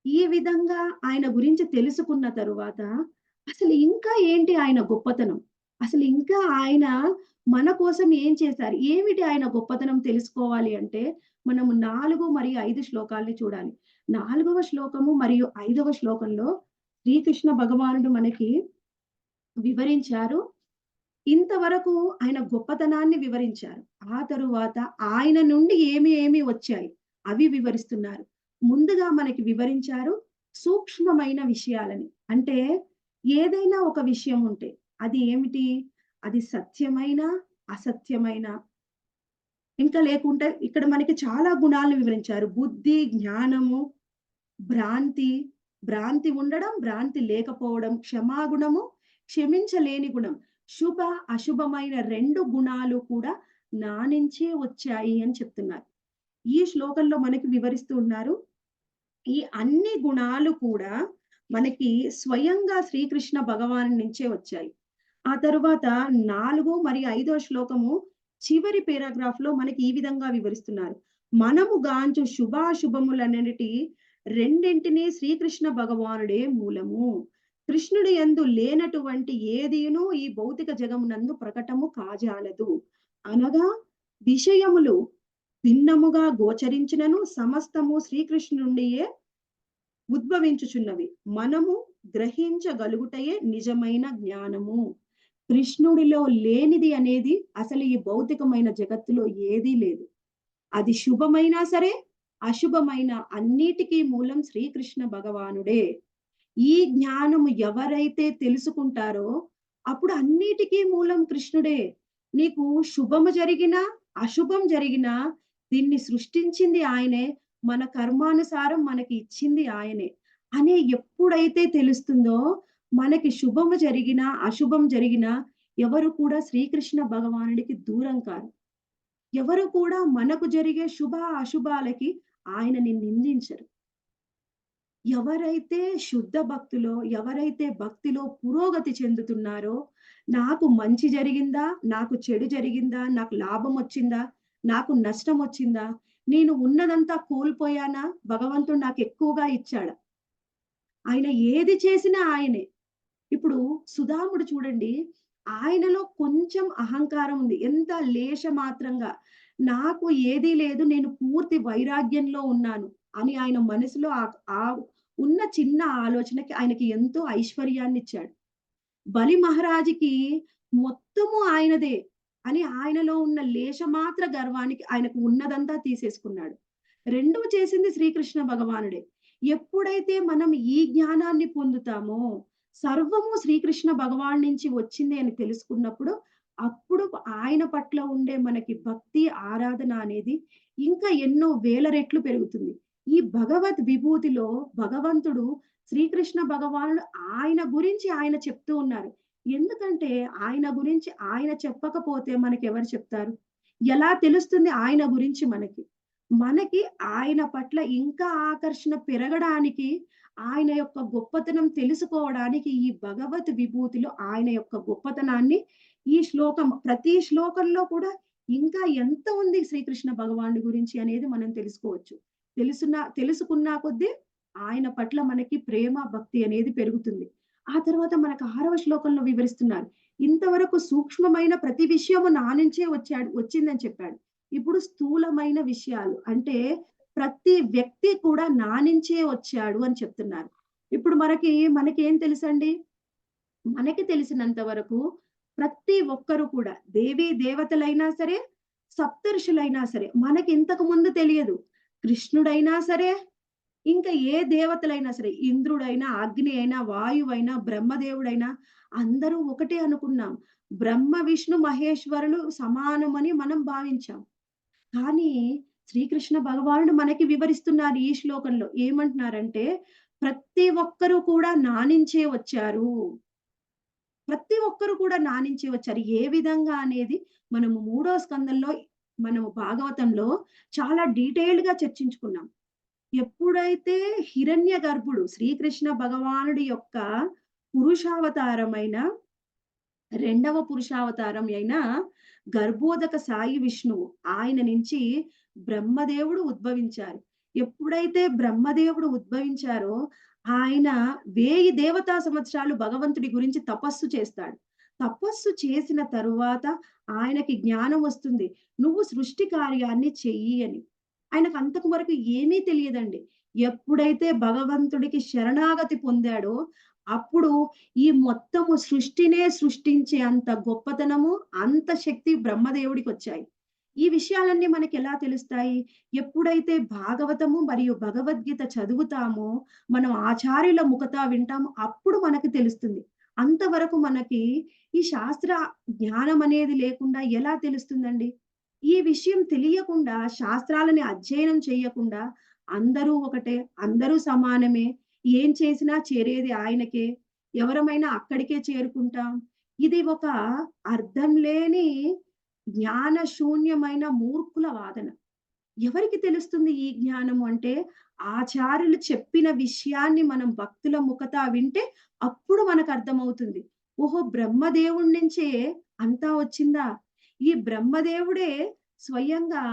ఈ విధంగా ఆయన గురించి తెలుసుకున్న తరువాత, అసలు ఇంకా ఏంటి ఆయన గొప్పతనం? అసలు ఇంకా ఆయన మన కోసం ఏం చేశారు? ఏమిటి ఆయన గొప్పతనం తెలుసుకోవాలి అంటే, మనము 4 మరియు 5 శ్లోకాల్ని చూడాలి. 4వ శ్లోకము మరియు 5వ శ్లోకంలో శ్రీకృష్ణ భగవానుడు మనకి వివరించారు. ఇంతవరకు ఆయన గొప్పతనాన్ని వివరించారు. ఆ తరువాత ఆయన నుండి ఏమి వచ్చాయి అవి వివరిస్తున్నారు. ముందుగా మనకి వివరించారు సూక్ష్మమైన విషయాలని. అంటే ఏదైనా ఒక విషయం ఉంటే అది ఏమిటి? అది సత్యమైన, అసత్యమైన ఇంకా లేకుంటే ఇక్కడ మనకి చాలా గుణాలను వివరించారు. బుద్ధి, జ్ఞానము, భ్రాంతి, భ్రాంతి ఉండడం, భ్రాంతి లేకపోవడం, క్షమాగుణము, క్షమించలేని గుణం. శుభ, అశుభమైన 2 గుణాలు కూడా నా నుంచే వచ్చాయి అని చెప్తున్నారు. ఈ శ్లోకంలో మనకి వివరిస్తూ ఉన్నారు. ఈ అన్ని గుణాలు కూడా మనకి స్వయంగా శ్రీకృష్ణ భగవాను నుంచే వచ్చాయి. ఆ తరువాత 4 మరియు 5 శ్లోకము చివరి పేరాగ్రాఫ్‌లో మనకి ఈ విధంగా వివరిస్తున్నారు. మనము గాంచు శుభాశుభములన్నిటి రెండింటిని శ్రీకృష్ణ భగవానుడే మూలము. కృష్ణుడు యందు లేనటువంటి ఏదియును ఈ భౌతిక జగమునందు ప్రకటము కాజాలదు. అనగా విషయములు భిన్నముగా గోచరించినను సమస్తము శ్రీకృష్ణుడి నుండియే ఉద్భవించుచున్నవి. మనము గ్రహించగలుగుటయే నిజమైన జ్ఞానము. కృష్ణుడిలో లేనిది అనేది అసలు ఈ భౌతికమైన జగత్తులో ఏదీ లేదు. అది శుభమైనా సరే, అశుభమైన అన్నిటికీ మూలం శ్రీకృష్ణ భగవానుడే. ఈ జ్ఞానము ఎవరైతే తెలుసుకుంటారో అప్పుడు అన్నిటికీ మూలం కృష్ణుడే. నీకు శుభము జరిగినా, అశుభం జరిగినా దీన్ని సృష్టించింది ఆయనే. మన కర్మానుసారం మనకి ఇచ్చింది ఆయనే. అనే ఎప్పుడైతే తెలుస్తుందో మనకి శుభము జరిగినా, అశుభం జరిగినా ఎవరు కూడా శ్రీకృష్ణ భగవానుడికి దూరం కారు. ఎవరు కూడా మనకు జరిగే శుభ, అశుభాలకి ఆయనని నిందించరు. ఎవరైతే శుద్ధ భక్తిలో, ఎవరైతే భక్తిలో పురోగతి చెందుతున్నారో, నాకు మంచి జరిగిందా? నాకు చెడు జరిగిందా? నాకు లాభమొచ్చిందా? నాకు నష్టమొచ్చిందా? నేను ఉన్నదంతా కోల్పోయానా? భగవంతుడు నాకెక్కువగా ఇచ్చాడా? ఆయన ఏది చేసినా ఆయనే. ఇప్పుడు సుధాముడు చూడండి, ఆయనలో కొంచెం అహంకారం ఉంది. ఎంత లేశమాత్రంగా నాకు ఏదీ లేదు. నేను పూర్తి వైరాగ్యంలో ఉన్నాను అని ఆయన మనసులో ఆ ఉన్న చిన్న ఆలోచనకి ఆయనకి ఎంతో ఐశ్వర్యాన్నిచ్చాడు. బలి మహారాజుకి మొత్తము ఆయనదే అని ఆయనలో ఉన్న లేశమాత్ర గర్వానికి ఆయనకు ఉన్నదంతా తీసేసుకున్నాడు. రెండూ చేసింది శ్రీకృష్ణ భగవానుడే. ఎప్పుడైతే మనం ఈ జ్ఞానాన్ని పొందుతామో, సర్వము శ్రీకృష్ణ భగవాను నుంచి వచ్చింది అని తెలుసుకున్నప్పుడు, అప్పుడు ఆయన పట్ల ఉండే మనకి భక్తి, ఆరాధన అనేది ఇంకా ఎన్నో వేల రెట్లు పెరుగుతుంది. ఈ భగవద్ విభూతిలో భగవంతుడు శ్రీకృష్ణ భగవానుడు ఆయన గురించి ఆయన చెప్తూ ఉన్నారు. ఎందుకంటే ఆయన గురించి ఆయన చెప్పకపోతే మనకెవరు చెప్తారు? ఎలా తెలుస్తుంది ఆయన గురించి మనకి? మనకి ఆయన పట్ల ఇంకా ఆకర్షణ పెరగడానికి, ఆయన యొక్క గొప్పతనం తెలుసుకోవడానికి ఈ భగవత్ విభూతిలో ఆయన యొక్క గొప్పతనాన్ని ఈ శ్లోకం ప్రతి శ్లోకంలో కూడా ఇంకా ఎంత ఉంది శ్రీకృష్ణ భగవానుడి గురించి అనేది మనం తెలుసుకోవచ్చు. తెలుసుకున్నా కొద్దీ ఆయన పట్ల మనకి ప్రేమ, భక్తి అనేది పెరుగుతుంది. ఆ తర్వాత మనకు 6వ శ్లోకంలో వివరిస్తున్నారు. ఇంతవరకు సూక్ష్మమైన ప్రతి విషయము నా నుంచే వచ్చిందని చెప్పాడు. ఇప్పుడు స్థూలమైన విషయాలు అంటే ప్రతి వ్యక్తి కూడా నా నుంచే వచ్చాడు అని చెప్తున్నారు. ఇప్పుడు మనకేం తెలుసండి? మనకి తెలిసినంత వరకు ప్రతి ఒక్కరు కూడా దేవీ దేవతలైనా సరే, సప్తర్షులైనా సరే మనకి ఇంతకు ముందు తెలియదు. కృష్ణుడైనా సరే, ఇంకా ఏ దేవతలైనా సరే, ఇంద్రుడైనా, అగ్ని అయినా, వాయువైనా, బ్రహ్మదేవుడైనా అందరూ ఒకటే అనుకున్నాం. బ్రహ్మ, విష్ణు, మహేశ్వరులు సమానమని మనం భావించాం. కానీ శ్రీకృష్ణ భగవానుడు మనకి వివరిస్తున్నారు ఈ శ్లోకంలో. ఏమంటున్నారంటే, ప్రతి ఒక్కరు కూడా నా నుంచే వచ్చారు. ప్రతి ఒక్కరు కూడా నా నుంచే వచ్చారు. ఏ విధంగా అనేది మనము మూడో స్కందంలో మనము భాగవతంలో చాలా డీటెయిల్డ్‌గా చర్చించుకున్నాం. ఎప్పుడైతే హిరణ్యగర్భుడు శ్రీకృష్ణ భగవానుడి యొక్క పురుషావతారమైన రెండవ పురుషావతారం అయిన గర్భోదక సాయి విష్ణువు ఆయన నుంచి బ్రహ్మదేవుడు ఉద్భవించారు. ఎప్పుడైతే బ్రహ్మదేవుడు ఉద్భవించారో ఆయన 1000 దేవతా సంవత్సరాలు భగవంతుడి గురించి తపస్సు చేస్తాడు. తపస్సు చేసిన తరువాత ఆయనకి జ్ఞానం వస్తుంది. నువ్వు సృష్టి కార్యాన్ని చెయ్యి అని. ఆయనకు అంతకు వరకు ఏమీ తెలియదండి. ఎప్పుడైతే భగవంతుడికి శరణాగతి పొందాడో అప్పుడు ఈ మొత్తము సృష్టినే సృష్టించే అంత గొప్పతనము, అంత శక్తి బ్రహ్మదేవుడికొచ్చాయి. ఈ విషయాలన్నీ మనకెలా తెలుస్తాయి? ఎప్పుడైతే భాగవతము మరియు భగవద్గీత చదువుతామో, మనం ఆచార్యుల ముఖత వింటామో అప్పుడు మనకు తెలుస్తుంది. అంతవరకు మనకి ఈ శాస్త్ర జ్ఞానం అనేది లేకుండా ఎలా తెలుస్తుందండి? ఈ విషయం తెలియకుండా శాస్త్రాలని అధ్యయనం చేయకుండా అందరూ ఒకటే, అందరూ సమానమే, ఏం చేసినా చేరేది ఆయనకే, ఎవరమైనా అక్కడికే చేరుకుంటాం. ఇది ఒక అర్థం లేని జ్ఞాన శూన్యమైన మూర్ఖుల వాదన. ఎవరికి తెలుస్తుంది ఈ జ్ఞానము అంటే, ఆచార్యులు చెప్పిన విషయాన్ని మనం భక్తుల ముఖత వింటే అప్పుడు మనకర్థమవుతుంది. ఓహో! బ్రహ్మదేవుడి నుంచే అంతా వచ్చిందా? ఈ బ్రహ్మదేవుడే స్వయంగా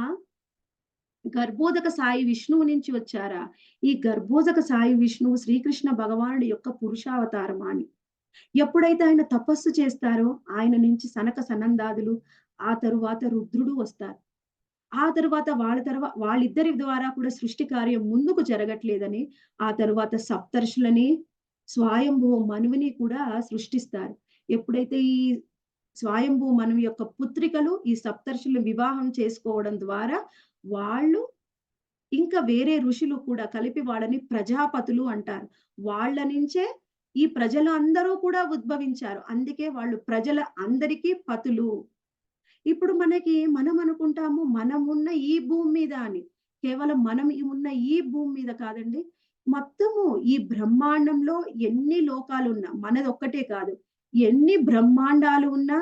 గర్భోదక సాయి విష్ణువు నుంచి వచ్చారా? ఈ గర్భోదక సాయి విష్ణువు శ్రీకృష్ణ భగవానుడి యొక్క పురుషావతారమా అని. ఎప్పుడైతే ఆయన తపస్సు చేస్తారో ఆయన నుంచి సనక సనందాదులు, ఆ తరువాత రుద్రుడు వస్తారు. ఆ తరువాత వాళ్ళిద్దరి ద్వారా కూడా సృష్టి కార్యం ముందుకు జరగట్లేదని, ఆ తరువాత సప్తర్షులని, స్వయంభువ మనువుని కూడా సృష్టిస్తారు. ఎప్పుడైతే ఈ స్వయంభూ మనువు యొక్క పుత్రికలు ఈ సప్తర్షులు వివాహం చేసుకోవడం ద్వారా వాళ్ళు ఇంకా వేరే ఋషులు కూడా కలిపి వాళ్ళని ప్రజాపతులు అంటారు. వాళ్ళ నుంచే ఈ ప్రజలు అందరూ కూడా ఉద్భవించారు. అందుకే వాళ్ళు ప్రజల అందరికీ పతులు. ఇప్పుడు మనం అనుకుంటాము మనమున్న ఈ భూమి మీద అని. కేవలం మనం ఉన్న ఈ భూమి మీద కాదండి. మొత్తము ఈ బ్రహ్మాండంలో ఎన్ని లోకాలున్నా మనదొక్కటే కాదు. ఎన్ని బ్రహ్మాండాలు ఉన్నా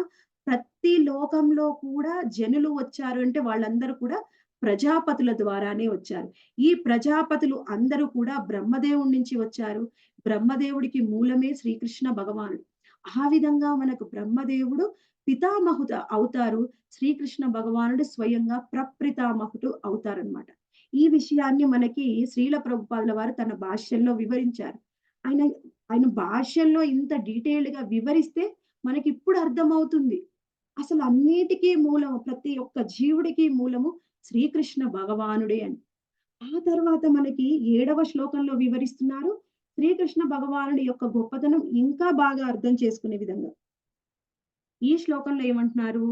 ప్రతి లోకంలో కూడా జనులు వచ్చారు అంటే వాళ్ళందరూ కూడా ప్రజాపతుల ద్వారానే వచ్చారు. ఈ ప్రజాపతులు అందరూ కూడా బ్రహ్మదేవుడి నుంచి వచ్చారు. బ్రహ్మదేవుడికి మూలమే శ్రీకృష్ణ భగవానుడు. ఆ విధంగా మనకు బ్రహ్మదేవుడు పితామహుడు అవుతారు. శ్రీకృష్ణ భగవానుడు స్వయంగా ప్రప్రపితామహుడు అవుతారనమాట. ఈ విషయాన్ని మనకి శ్రీల ప్రభుపాదుల వారు తన భాష్యంలో వివరించారు. ఆయన ఆయన భాష్యంలో ఇంత డీటెయిల్డ్‌గా వివరిస్తే మనకిప్పుడు అర్థమవుతుంది. అసలు అన్నిటికి మూలం ప్రతి ఒక్క జీవుడికి మూలము శ్రీకృష్ణ భగవానుడే అని. ఆ తర్వాత మనకి 7వ శ్లోకంలో వివరిస్తున్నారు. శ్రీకృష్ణ భగవానుడి యొక్క గొప్పతనం ఇంకా బాగా అర్థం చేసుకునే విధంగా. ఈ శ్లోకంలో ఏమంటున్నారు?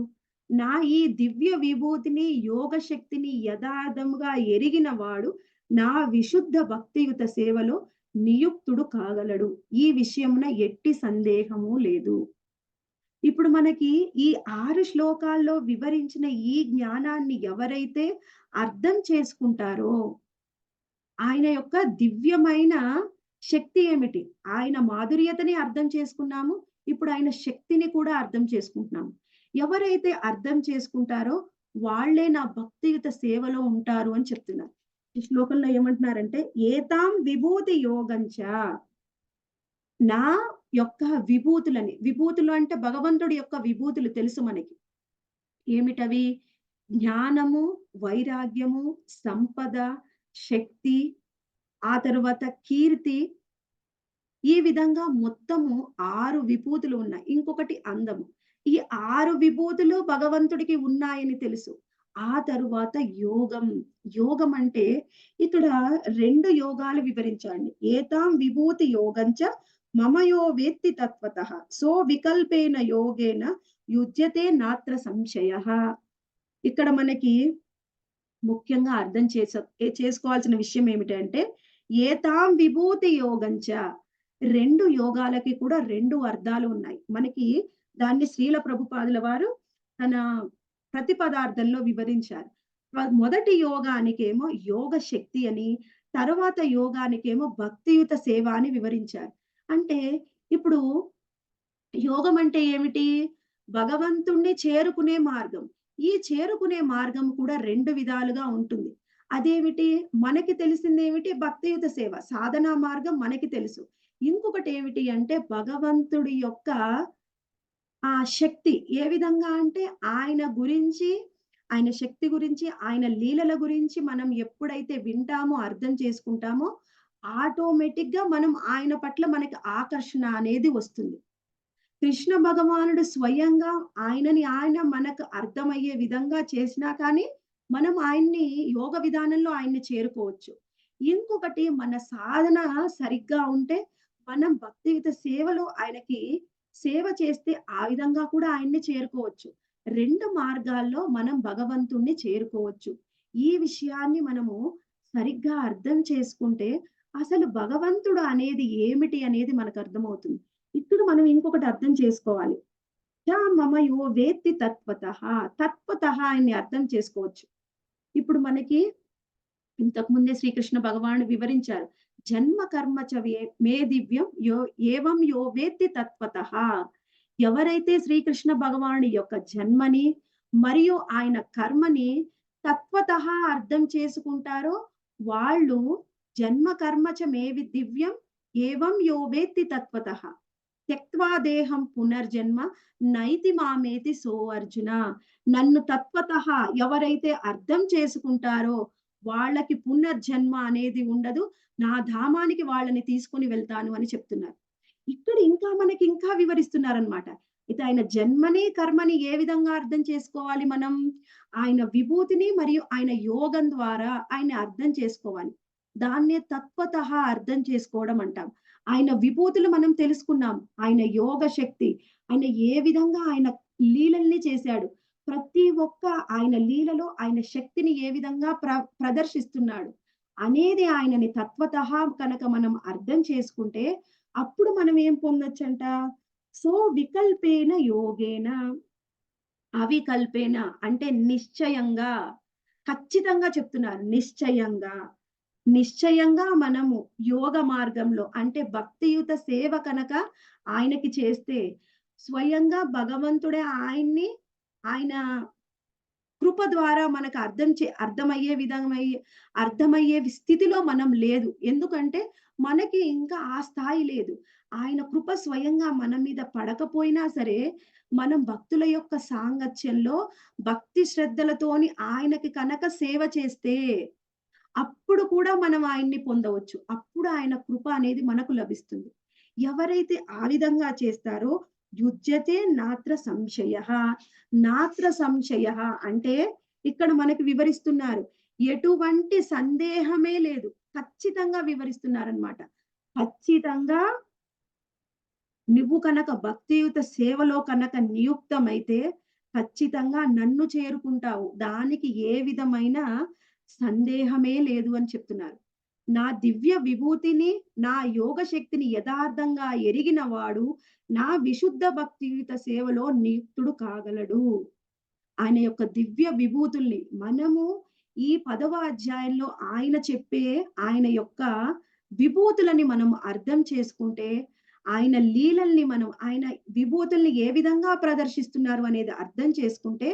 నా ఈ దివ్య విభూతిని, యోగ శక్తిని యథార్థముగా ఎరిగిన వాడు నా విశుద్ధ భక్తియుత సేవలో నియుక్తుడు కాగలడు. ఈ విషయమున ఎట్టి సందేహము లేదు. ఇప్పుడు మనకి ఈ 6 శ్లోకాల్లో వివరించిన ఈ జ్ఞానాన్ని ఎవరైతే అర్థం చేసుకుంటారో, ఆయన యొక్క దివ్యమైన శక్తి ఏమిటి? ఆయన మాధుర్యతని అర్థం చేసుకున్నాము. ఇప్పుడు ఆయన శక్తిని కూడా అర్థం చేసుకుంటున్నాము. ఎవరైతే అర్థం చేసుకుంటారో వాళ్ళే నా భక్తియుత సేవలో ఉంటారు అని చెప్తున్నారు. ఈ శ్లోకంలో ఏమంటున్నారంటే, ఏతాం విభూతి యోగంచ నా యొక్క విభూతులని విభూతులు అంటే భగవంతుడి యొక్క విభూతులు తెలుసు మనకి. ఏమిటవి? జ్ఞానము, వైరాగ్యము, సంపద, శక్తి, ఆ తరువాత కీర్తి, ఈ విధంగా మొత్తము 6 విభూతులు ఉన్నాయి. ఇంకొకటి అందము. ఈ 6 విభూతులు భగవంతుడికి ఉన్నాయని తెలుసు. ఆ తరువాత యోగం. యోగం అంటే ఇక్కడ 2 యోగాలు వివరించాడండి. ఏతాం విభూతి యోగంచ మమ యో వేత్తి తత్వతః సో వికల్పేన యోగేన యుజ్యతే నాత్ర సంశయః. ఇక్కడ మనకి ముఖ్యంగా అర్థం చేసుకోవాల్సిన విషయం ఏమిటంటే, ఏతాం విభూతి యోగంచ 2 యోగాలకి కూడా 2 అర్థాలు ఉన్నాయి. మనకి దాన్ని శ్రీల ప్రభుపాదుల వారు తన ప్రతిపదార్థంలో వివరించారు. మొదటి యోగానికేమో యోగ శక్తి అని, తరువాత యోగానికేమో భక్తియుత సేవ అని వివరించారు. అంటే ఇప్పుడు యోగం అంటే ఏమిటి? భగవంతుణ్ణి చేరుకునే మార్గం. ఈ చేరుకునే మార్గం కూడా 2 విధాలుగా ఉంటుంది. అదేమిటి? మనకి తెలిసిందేమిటి? భక్తియుత సేవ. సాధనా మార్గం మనకి తెలుసు. ఇంకొకటేమిటి అంటే భగవంతుడి యొక్క ఆ శక్తి. ఏ విధంగా అంటే ఆయన గురించి, ఆయన శక్తి గురించి, ఆయన లీలల గురించి మనం ఎప్పుడైతే వింటామో, అర్థం చేసుకుంటామో ఆటోమేటిక్‌గా మనం ఆయన పట్ల మనకి ఆకర్షణ అనేది వస్తుంది. కృష్ణ భగవానుడు స్వయంగా ఆయనని ఆయన మనకు అర్థమయ్యే విధంగా చేసినా కానీ, మనం ఆయన్ని యోగ విధానంలో ఆయన్ని చేరుకోవచ్చు. ఇంకొకటి మన సాధన సరిగ్గా ఉంటే, మనం భక్తియుత సేవలో ఆయనకి సేవ చేస్తే ఆ విధంగా కూడా ఆయన్ని చేరుకోవచ్చు. 2 మార్గాల్లో మనం భగవంతుణ్ణి చేరుకోవచ్చు. ఈ విషయాన్ని మనము సరిగ్గా అర్థం చేసుకుంటే, అసలు భగవంతుడు అనేది ఏమిటి అనేది మనకు అర్థమవుతుంది. ఇప్పుడు మనం ఇంకొకటి అర్థం చేసుకోవాలి. మమ యో వేత్తి తత్వతః. తత్వతః ఆయన్ని అర్థం చేసుకోవచ్చు. ఇప్పుడు మనకి ఇంతకు ముందే శ్రీకృష్ణ భగవానుడు వివరించారు. జన్మ కర్మ చ మే దివ్యం ఏవం యో వేత్తి తత్వతః. ఎవరైతే శ్రీకృష్ణ భగవానుడి యొక్క జన్మని మరియు ఆయన కర్మని తత్వతః అర్థం చేసుకుంటారో వాళ్ళు జన్మ కర్మ చ మే దివ్యం ఏవం యో వేత్తి తత్వతః త్యక్త్వా దేహం పునర్జన్మ నైతి మామేతి సో అర్జున. నన్ను తత్వతః ఎవరైతే అర్థం చేసుకుంటారో వాళ్ళకి పునర్జన్మ అనేది ఉండదు. నా ధామానికి వాళ్ళని తీసుకొని వెళ్తాను అని చెప్తున్నారు. ఇక్కడ ఇంకా మనకి ఇంకా వివరిస్తున్నారనమాట. అయితే ఆయన జన్మని, కర్మని ఏ విధంగా అర్థం చేసుకోవాలి మనం? ఆయన విభూతిని మరియు ఆయన యోగం ద్వారా ఆయన్ని అర్థం చేసుకోవాలి. దాన్నే తత్వతః అర్థం చేసుకోవడం అంటాం. ఆయన విభూతులు మనం తెలుసుకున్నాం. ఆయన యోగ శక్తి, ఆయన ఏ విధంగా ఆయన లీలల్ని చేశాడు. ప్రతి ఒక్క ఆయన లీలలో ఆయన శక్తిని ఏ విధంగా ప్రదర్శిస్తున్నాడు. అనేది ఆయనని తత్వతః కనుక మనం అర్థం చేసుకుంటే, అప్పుడు మనం ఏం పొందొచ్చంట? సో వికల్పేన యోగేన అవికల్పేన అంటే నిశ్చయంగా, ఖచ్చితంగా చెప్తున్నారు. నిశ్చయంగా, నిశ్చయంగా మనము యోగ మార్గంలో అంటే భక్తియుత సేవ కనక ఆయనకి చేస్తే, స్వయంగా భగవంతుడే ఆయన కృప ద్వారా మనకు అర్థమయ్యే అర్థమయ్యే స్థితిలో మనం లేదు. ఎందుకంటే, మనకి ఇంకా ఆ స్థాయి లేదు. ఆయన కృప స్వయంగా మన మీద పడకపోయినా సరే, మనం భక్తుల యొక్క సాంగత్యంలో భక్తి శ్రద్ధలతోని ఆయనకి కనక సేవ చేస్తే, అప్పుడు కూడా మనం ఆయన్ని పొందవచ్చు. అప్పుడు ఆయన కృప అనేది మనకు లభిస్తుంది. ఎవరైతే ఆ విధంగా చేస్తారో యుజ్యతే నాత్ర సంశయః. నాత్ర సంశయః అంటే ఇక్కడ మనకు వివరిస్తున్నారు. ఎటువంటి సందేహమే లేదు. ఖచ్చితంగా వివరిస్తున్నారనమాట. ఖచ్చితంగా నువ్వు కనక భక్తియుత సేవలో కనక నియుక్తమైతే ఖచ్చితంగా నన్ను చేరుకుంటావు. దానికి ఏ విధమైన సందేహమే లేదు అని చెప్తున్నారు. నా దివ్య విభూతిని, నా యోగ శక్తిని యథార్థంగా ఎరిగిన వాడు నా విశుద్ధ భక్తియుత సేవలో నియుక్తుడు కాగలడు. ఆయన యొక్క దివ్య విభూతుల్ని మనము ఈ 10వ అధ్యాయంలో ఆయన చెప్పే ఆయన యొక్క విభూతులని మనం అర్థం చేసుకుంటే, ఆయన లీలల్ని ఆయన విభూతుల్ని ఏ విధంగా ప్రదర్శిస్తున్నారు అనేది అర్థం చేసుకుంటే,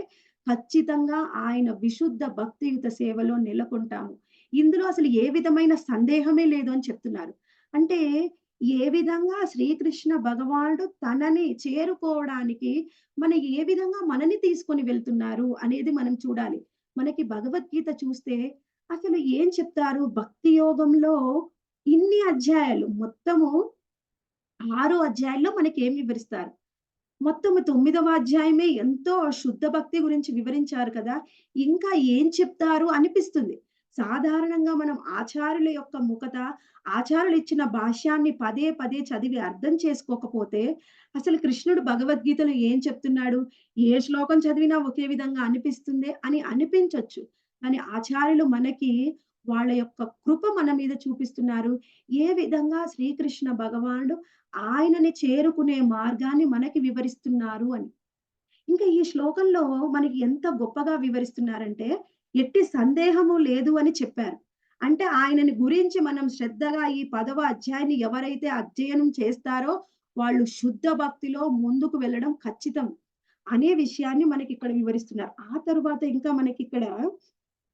ఖచ్చితంగా ఆయన విశుద్ధ భక్తియుత సేవలో నెలకొంటాము. ఇందులో అసలు ఏ విధమైన సందేహమే లేదు అని చెప్తున్నారు. అంటే ఏ విధంగా శ్రీకృష్ణ భగవానుడు తనని చేరుకోవడానికి ఏ విధంగా మనని తీసుకొని వెళ్తున్నారు అనేది మనం చూడాలి. మనకి భగవద్గీత చూస్తే అసలు ఏం చెప్తారు? భక్తి యోగంలో ఇన్ని అధ్యాయాలు మొత్తము 6 అధ్యాయాల్లో మనకేం వివరిస్తారు? మొత్తము 9వ అధ్యాయమే ఎంతో శుద్ధ భక్తి గురించి వివరించారు కదా! ఇంకా ఏం చెప్తారు అనిపిస్తుంది. సాధారణంగా మనం ఆచార్యుల యొక్క ఆచార్యులిచ్చిన భాష్యాన్ని పదే పదే చదివి అర్థం చేసుకోకపోతే, అసలు కృష్ణుడు భగవద్గీతలో ఏం చెప్తున్నాడు? ఏ శ్లోకం చదివినా ఒకే విధంగా అనిపిస్తుందే అని అనిపించొచ్చు. కానీ ఆచార్యులు మనకి వాళ్ళ యొక్క కృప మన మీద చూపిస్తున్నారు. ఏ విధంగా శ్రీకృష్ణ భగవానుడు ఆయనని చేరుకునే మార్గాన్ని మనకి వివరిస్తున్నారు అని. ఇంకా ఈ శ్లోకంలో మనకి ఎంత గొప్పగా వివరిస్తున్నారంటే, ఎట్టి సందేహము లేదు అని చెప్పారు. అంటే ఆయనని గురించి మనం శ్రద్ధగా ఈ 10వ అధ్యాయాన్ని ఎవరైతే అధ్యయనం చేస్తారో, వాళ్ళు శుద్ధ భక్తిలో ముందుకు వెళ్ళడం ఖచ్చితం అనే విషయాన్ని మనకిక్కడ వివరిస్తున్నారు. ఆ తరువాత ఇంకా మనకిక్కడ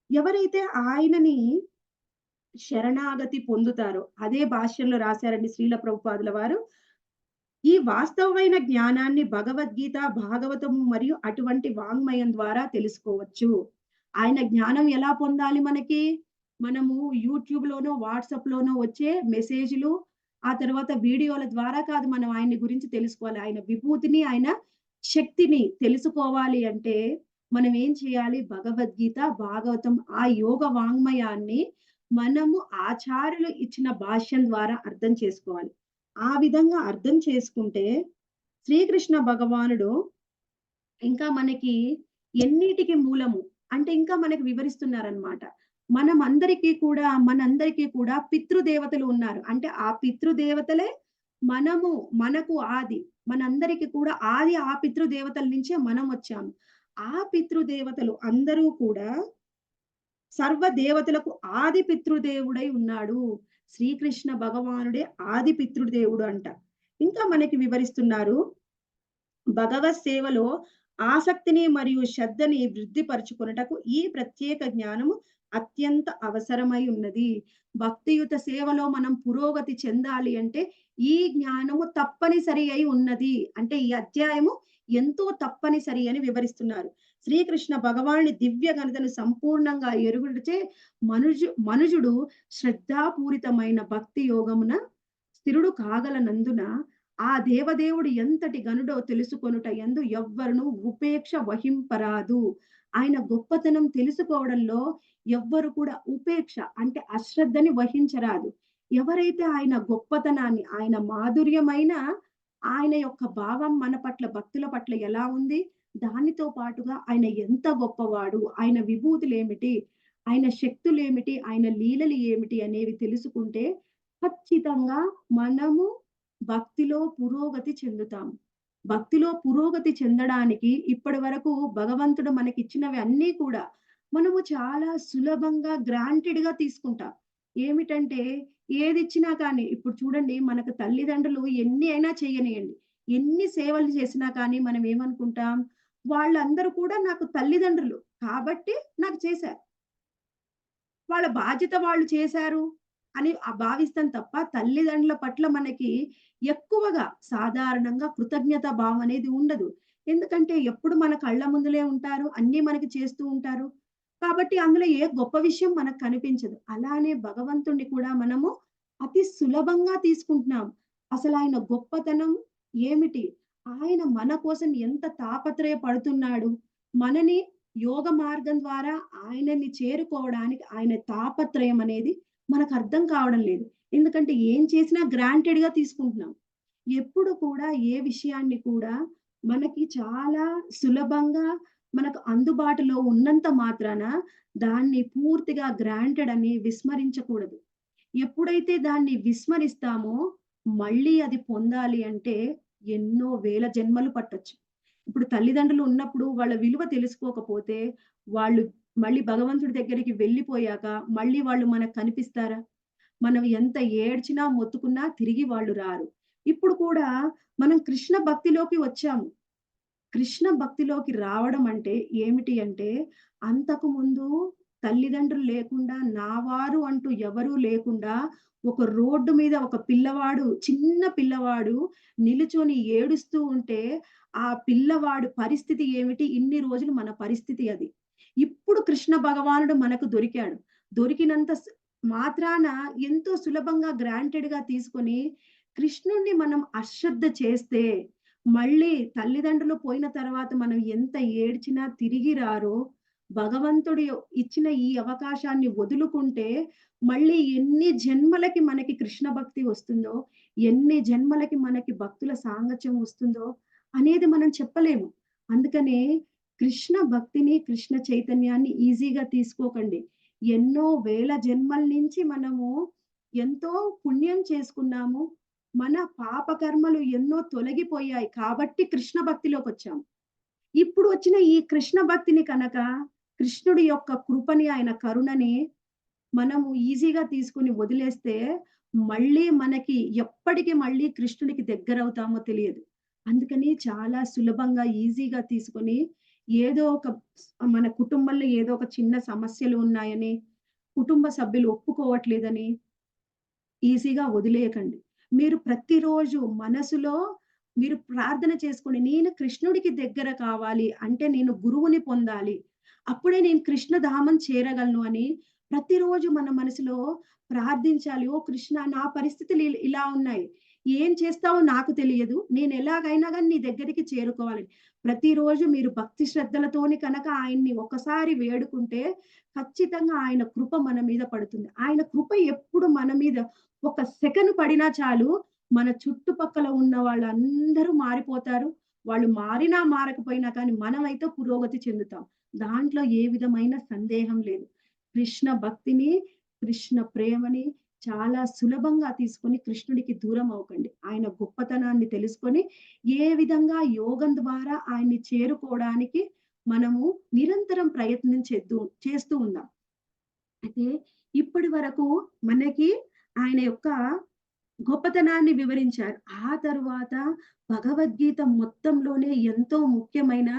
ఎవరైతే ఆయనని శరణాగతి పొందుతారో, అదే భాష్యంలో రాశారండి శ్రీల ప్రభుపాదుల వారు. ఈ వాస్తవమైన జ్ఞానాన్ని భగవద్గీత, భాగవతము మరియు అటువంటి వాంగ్మయం ద్వారా తెలుసుకోవచ్చు. ఆయన జ్ఞానం ఎలా పొందాలి మనకి? మనము యూట్యూబ్‌లోనో, వాట్సాప్‌లోనో వచ్చే మెసేజ్‌లు, ఆ తర్వాత వీడియోల ద్వారా కాదు మనం ఆయన్ని గురించి తెలుసుకోవాలి. ఆయన విభూతిని, ఆయన శక్తిని తెలుసుకోవాలి అంటే మనం ఏం చేయాలి? భగవద్గీత, భాగవతం ఆ యోగ వాంగ్మయాన్ని మనము ఆచార్యులు ఇచ్చిన భాష్యం ద్వారా అర్థం చేసుకోవాలి. ఆ విధంగా అర్థం చేసుకుంటే, శ్రీకృష్ణ భగవానుడు ఇంకా మనకి ఎన్నిటికి మూలము అంటే ఇంకా మనకు వివరిస్తున్నారనమాట. మనందరికీ కూడా పితృదేవతలు ఉన్నారు. అంటే ఆ పితృదేవతలే మనకు ఆది. మనందరికి కూడా ఆది ఆ పితృదేవతల నుంచే మనం వచ్చాము. ఆ పితృదేవతలు అందరూ కూడా సర్వ దేవతలకు ఆది పితృదేవుడై ఉన్నాడు. శ్రీకృష్ణ భగవానుడే ఆది పితృదేవుడు అంట. ఇంకా మనకి వివరిస్తున్నారు. భగవత్ సేవలో ఆసక్తిని మరియు శ్రద్ధని వృద్ధిపరుచుకొనుటకు ఈ ప్రత్యేక జ్ఞానము అత్యంత అవసరమై ఉన్నది. భక్తియుత సేవలో మనం పురోగతి చెందాలి అంటే ఈ జ్ఞానము తప్పనిసరి అయి ఉన్నది. అంటే ఈ అధ్యాయము ఎంతో తప్పనిసరి అని వివరిస్తున్నారు. శ్రీకృష్ణ భగవానుని దివ్య ఘనతను సంపూర్ణంగా ఎరుగుటచే మనుజుడు శ్రద్ధాపూరితమైన భక్తి యోగమున స్థిరుడు కాగలనందున ఆ దేవదేవుడు ఎంతటి గనుడో తెలుసుకొనుట యందు ఎవ్వరును ఉపేక్ష వహింపరాదు. ఆయన గొప్పతనం తెలుసుకోవడంలో ఎవ్వరు కూడా ఉపేక్ష అంటే అశ్రద్ధని వహించరాదు. ఎవరైతే ఆయన గొప్పతనాన్ని, ఆయన మాధుర్యమైన ఆయన యొక్క భావం మన పట్ల భక్తుల పట్ల ఎలా ఉంది? దానితో పాటుగా ఆయన ఎంత గొప్పవాడు? ఆయన విభూతులేమిటి? ఆయన శక్తులేమిటి, ఆయన లీలలు ఏమిటి అనేవి తెలుసుకుంటే ఖచ్చితంగా మనము భక్తిలో పురోగతి చెందుతాము. భక్తిలో పురోగతి చెందడానికి ఇప్పటి వరకు భగవంతుడు మనకిచ్చినవి అన్నీ కూడా మనము చాలా సులభంగా గ్రాంటెడ్‌గా తీసుకుంటాం. ఏమిటంటే ఏదిచ్చినా కానీ ఇప్పుడు చూడండి మనకు తల్లిదండ్రులు ఎన్ని అయినా చేయనియండి. ఎన్ని సేవలు చేసినా కానీ మనం ఏమనుకుంటాం, వాళ్ళందరూ కూడా నాకు తల్లిదండ్రులు కాబట్టి నాకు చేశారు. వాళ్ళ బాధ్యత వాళ్ళు చేశారు అని భావిస్తాం తప్ప, తల్లిదండ్రుల పట్ల మనకి ఎక్కువగా సాధారణంగా కృతజ్ఞత భావం అనేది ఉండదు. ఎందుకంటే ఎప్పుడు మన కళ్ళ ముందులే ఉంటారు. అన్నీ మనకి చేస్తూ ఉంటారు. కాబట్టి అందులో ఏ గొప్ప విషయం మనకు కనిపించదు. అలానే భగవంతుడిని కూడా మనము అతి సులభంగా తీసుకుంటున్నాం. అసలాయన గొప్పతనం ఏమిటి? ఆయన మన కోసం ఎంత తాపత్రయ పడుతున్నాడు. మనని యోగ మార్గం ద్వారా ఆయనని చేరుకోవడానికి ఆయన తాపత్రయం అనేది మనకు అర్థం కావడం లేదు. ఎందుకంటే ఏం చేసినా గ్రాంటెడ్‌గా తీసుకుంటున్నాం. ఎప్పుడు కూడా ఏ విషయాన్ని కూడా మనకి చాలా సులభంగా మనకు అందుబాటులో ఉన్నంత మాత్రాన దాన్ని పూర్తిగా గ్రాంటెడ్ అని విస్మరించకూడదు. ఎప్పుడైతే దాన్ని విస్మరిస్తామో మళ్ళీ అది పొందాలి అంటే ఎన్నో వేల జన్మలు పట్టొచ్చు. ఇప్పుడు తల్లిదండ్రులు ఉన్నప్పుడు వాళ్ళ విలువ తెలుసుకోకపోతే వాళ్ళు మళ్ళీ భగవంతుడి దగ్గరికి వెళ్ళిపోయాక మళ్ళీ వాళ్ళు మనకు కనిపిస్తారా? మనం ఎంత ఏడ్చినా, మొత్తుకున్నా తిరిగి వాళ్ళు రారు. ఇప్పుడు కూడా మనం కృష్ణ భక్తిలోకి వచ్చాము. కృష్ణ భక్తిలోకి రావడం అంటే ఏమిటి అంటే, అంతకుముందు తల్లిదండ్రులు లేకుండా, నా వారు అంటూ ఎవరూ లేకుండా, ఒక రోడ్డు మీద ఒక పిల్లవాడు, చిన్న పిల్లవాడు నిలుచొని ఏడుస్తూ ఉంటే, ఆ పిల్లవాడు పరిస్థితి ఏమిటి? ఇన్ని రోజులు మన పరిస్థితి అది. ఇప్పుడు కృష్ణ భగవానుడు మనకు దొరికాడు. దొరికినంత మాత్రాన ఎంతో సులభంగా గ్రాంటెడ్‌గా తీసుకొని, కృష్ణుడిని మనం అశ్రద్ధ చేస్తే మళ్ళీ తల్లిదండ్రులు పోయిన తర్వాత మనం ఎంత ఏడ్చినా తిరిగి రారో, భగవంతుడు ఇచ్చిన ఈ అవకాశాన్ని వదులుకుంటే, మళ్ళీ ఎన్ని జన్మలకి మనకి కృష్ణ భక్తి వస్తుందో, ఎన్ని జన్మలకి మనకి భక్తుల సాంగత్యం వస్తుందో అనేది మనం చెప్పలేము. అందుకనే కృష్ణ భక్తిని, కృష్ణ చైతన్యాన్ని ఈజీగా తీసుకోకండి. ఎన్నో వేల జన్మల నుంచి మనము ఎంతో పుణ్యం చేసుకున్నాము. మన పాప కర్మలు ఎన్నో తొలగిపోయాయి కాబట్టి కృష్ణ భక్తిలోకొచ్చాం. ఇప్పుడు వచ్చిన ఈ కృష్ణ భక్తిని కనుక కృష్ణుడి యొక్క కృపని, ఆయన కరుణని మనము ఈజీగా తీసుకొని వదిలేస్తే మళ్ళీ మనకి ఎప్పటికి మళ్ళీ కృష్ణుడికి దగ్గరవుతామో తెలియదు. అందుకని చాలా సులభంగా, ఈజీగా తీసుకొని ఏదో ఒక మన కుటుంబంలో ఏదో ఒక చిన్న సమస్యలు ఉన్నాయని, కుటుంబ సభ్యులు ఒప్పుకోవట్లేదని ఈజీగా వదిలేయకండి. మీరు ప్రతిరోజు మనసులో మీరు ప్రార్థన చేసుకోండి. నేను కృష్ణుడికి దగ్గర కావాలి అంటే నేను గురువుని పొందాలి. అప్పుడే నేను కృష్ణధామం చేరగలను అని ప్రతిరోజు మన మనసులో ప్రార్థించాలి. ఓ కృష్ణ నా పరిస్థితులు ఇలా ఉన్నాయి. ఏం చేస్తావో నాకు తెలియదు. నేను ఎలాగైనా గాని నీ దగ్గరికి చేరుకోవాలి. ప్రతిరోజు మీరు భక్తి శ్రద్ధలతోని కనుక ఆయన్ని ఒకసారి వేడుకుంటే ఖచ్చితంగా ఆయన కృప మన మీద పడుతుంది. ఆయన కృప ఎప్పుడు మన మీద ఒక సెకను పడినా చాలు, మన చుట్టుపక్కల ఉన్న వాళ్ళందరూ మారిపోతారు. వాళ్ళు మారినా, మారకపోయినా కానీ మనమైతే పురోగతి చెందుతాం. దాంట్లో ఏ విధమైన సందేహం లేదు. కృష్ణ భక్తిని, కృష్ణ ప్రేమని చాలా సులభంగా తీసుకొని కృష్ణుడికి దూరం అవ్వకండి. ఆయన గొప్పతనాన్ని తెలుసుకొని, ఏ విధంగా యోగం ద్వారా ఆయన్ని చేరుకోవడానికి మనము నిరంతరం ప్రయత్నం చేస్తూ ఉందాం. అయితే ఇప్పటి వరకు మనకి ఆయన యొక్క గొప్పతనాన్ని వివరించారు. ఆ తరువాత భగవద్గీత మొత్తంలోనే ఎంతో ముఖ్యమైన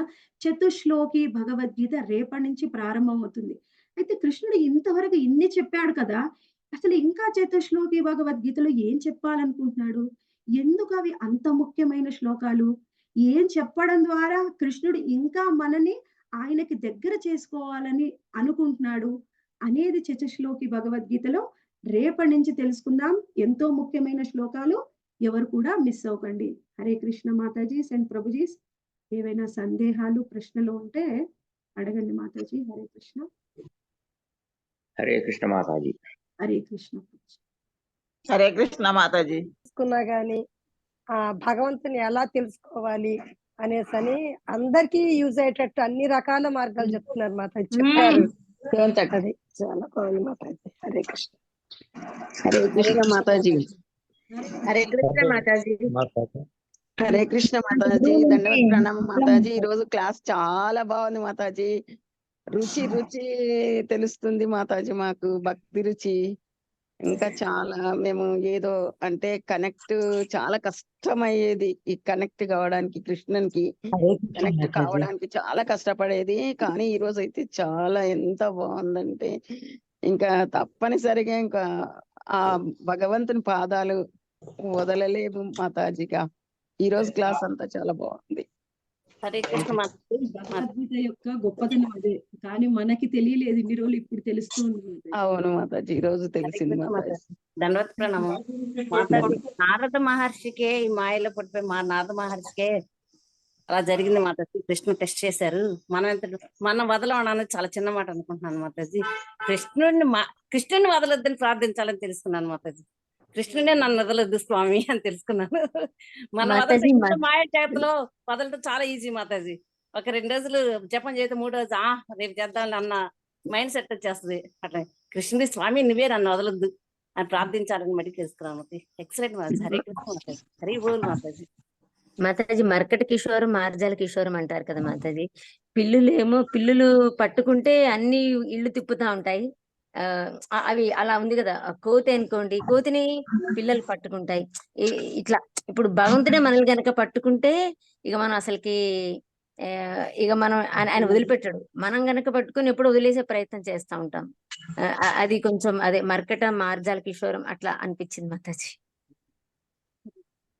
చతుశ్లోకి భగవద్గీత రేపటి నుంచి ప్రారంభమవుతుంది. అయితే కృష్ణుడు ఇంతవరకు ఇన్ని చెప్పాడు కదా! అసలు ఇంకా చతుశ్లోకి భగవద్గీతలో ఏం చెప్పాలనుకుంటున్నాడు? ఎందుకవి అంత ముఖ్యమైన శ్లోకాలు? ఏం చెప్పడం ద్వారా కృష్ణుడు ఇంకా మనని ఆయనకి దగ్గర చేసుకోవాలని అనుకుంటున్నాడు అనేది చతుశ్లోకి భగవద్గీతలో రేపటి నుంచి తెలుసుకుందాం. ఎంతో ముఖ్యమైన శ్లోకాలు. ఎవరు కూడా మిస్ అవ్వకండి. హరే కృష్ణ మాతాజీస్ అండ్ ప్రభుజీస్. ఏవైనా సందేహాలు, ప్రశ్నలు ఉంటే అడగండి మాతాజీ. హరే కృష్ణ. హరే కృష్ణ మాతాజీ. హరే కృష్ణ. హరే కృష్ణ మాతాజీ. తెలుసుకున్నా గాని భగవంతుని ఎలా తెలుసుకోవాలి అనేసని అందరికీ యూజ్ అయ్యేటట్టు అన్ని రకాల మార్గాలు చెప్తున్నారు మాతాజీ. చెప్పారు. అది చాలా బాగుంది మాతాజీ. హరే కృష్ణ. హరే కృష్ణ మాతాజీ. హరే కృష్ణ మాతాజీ. హరే కృష్ణ మాతాజీ. దండవత్ ప్రణామం మాతాజీ. ఈ రోజు క్లాస్ చాలా బాగుంది మాతాజీ. రుచి రుచి తెలుస్తుంది మాతాజీ, మాకు భక్తి రుచి. ఇంకా చాలా మేము ఏదో అంటే కనెక్ట్ చాలా కష్టమయ్యేది, ఈ కనెక్ట్ కావడానికి కృష్ణన్కి కనెక్ట్ కావడానికి చాలా కష్టపడేది. కానీ ఈ రోజు అయితే చాలా ఎంత బాగుందంటే ఇంకా తప్పనిసరిగా ఇంకా ఆ భగవంతుని పాదాలు వదలలేము మాతాజీగా. ఈ రోజు క్లాస్ అంతా చాలా బాగుంది. హరే కృష్ణ మాతాజీ. భగవద్గీత యొక్క గొప్పతనం అదే, కానీ మనకి తెలియలేదు ఇన్ని రోజులు, ఇప్పుడు తెలుస్తుంది మాతాజీ. అవును మాతాజీ, ఈ రోజు తెలిసింది మాతాజీ. దండవత్ ప్రణామం మాతాజీ. నారద మహర్షికే ఈ మాయలో పడిపోయి మా నారద మహర్షికే అలా జరిగింది మాతాజీ. కృష్ణుడు టెస్ట్ చేశారు. మనం వదలడం అనేది చాలా చిన్న మాట అనుకుంటున్నాను మాతాజీ. కృష్ణుడిని వదలొద్దని ప్రార్థించాలని తెలుసుకున్నాను మాతాజీ. కృష్ణుడే నన్ను వదలొద్దు స్వామి అని తెలుసుకున్నాను. మన మాయ చేతిలో వదలటం చాలా ఈజీ మాతాజీ. ఒక 2 రోజులు జపం చేస్తే 3 రోజు రేపు చేద్దాం అన్న మైండ్ సెట్ వచ్చేస్తుంది. అట్లా కృష్ణుడి స్వామి నువ్వే నన్ను వదలొద్దు అని ప్రార్థించాలని మళ్ళీ తెలుసుకున్నాను. ఎక్సలెంట్ మాతాజీ. హరే కృష్ణ మాతాజీ. హరి బోల్ మాతాజీ. మాతాజీ మర్కట కిషోరం మార్జాల కిషోరం అంటారు కదా మాతాజీ. పిల్లులు పట్టుకుంటే అన్ని ఇళ్ళు తిప్పుతా ఉంటాయి. అవి అలా ఉంది కదా. కోతి అనుకోండి, కోతిని పిల్లలు పట్టుకుంటాయి. ఇట్లా ఇప్పుడు భగవంతుడే మనల్ని గనక పట్టుకుంటే ఇక మనం అసలుకి ఇక మనం ఆయన వదిలిపెట్టాడు. మనం గనక పట్టుకుని ఎప్పుడు వదిలేసే ప్రయత్నం చేస్తా ఉంటాం. అది కొంచెం అదే మర్కట మార్జాల కిషోరం అట్లా అనిపించింది మాతాజీ.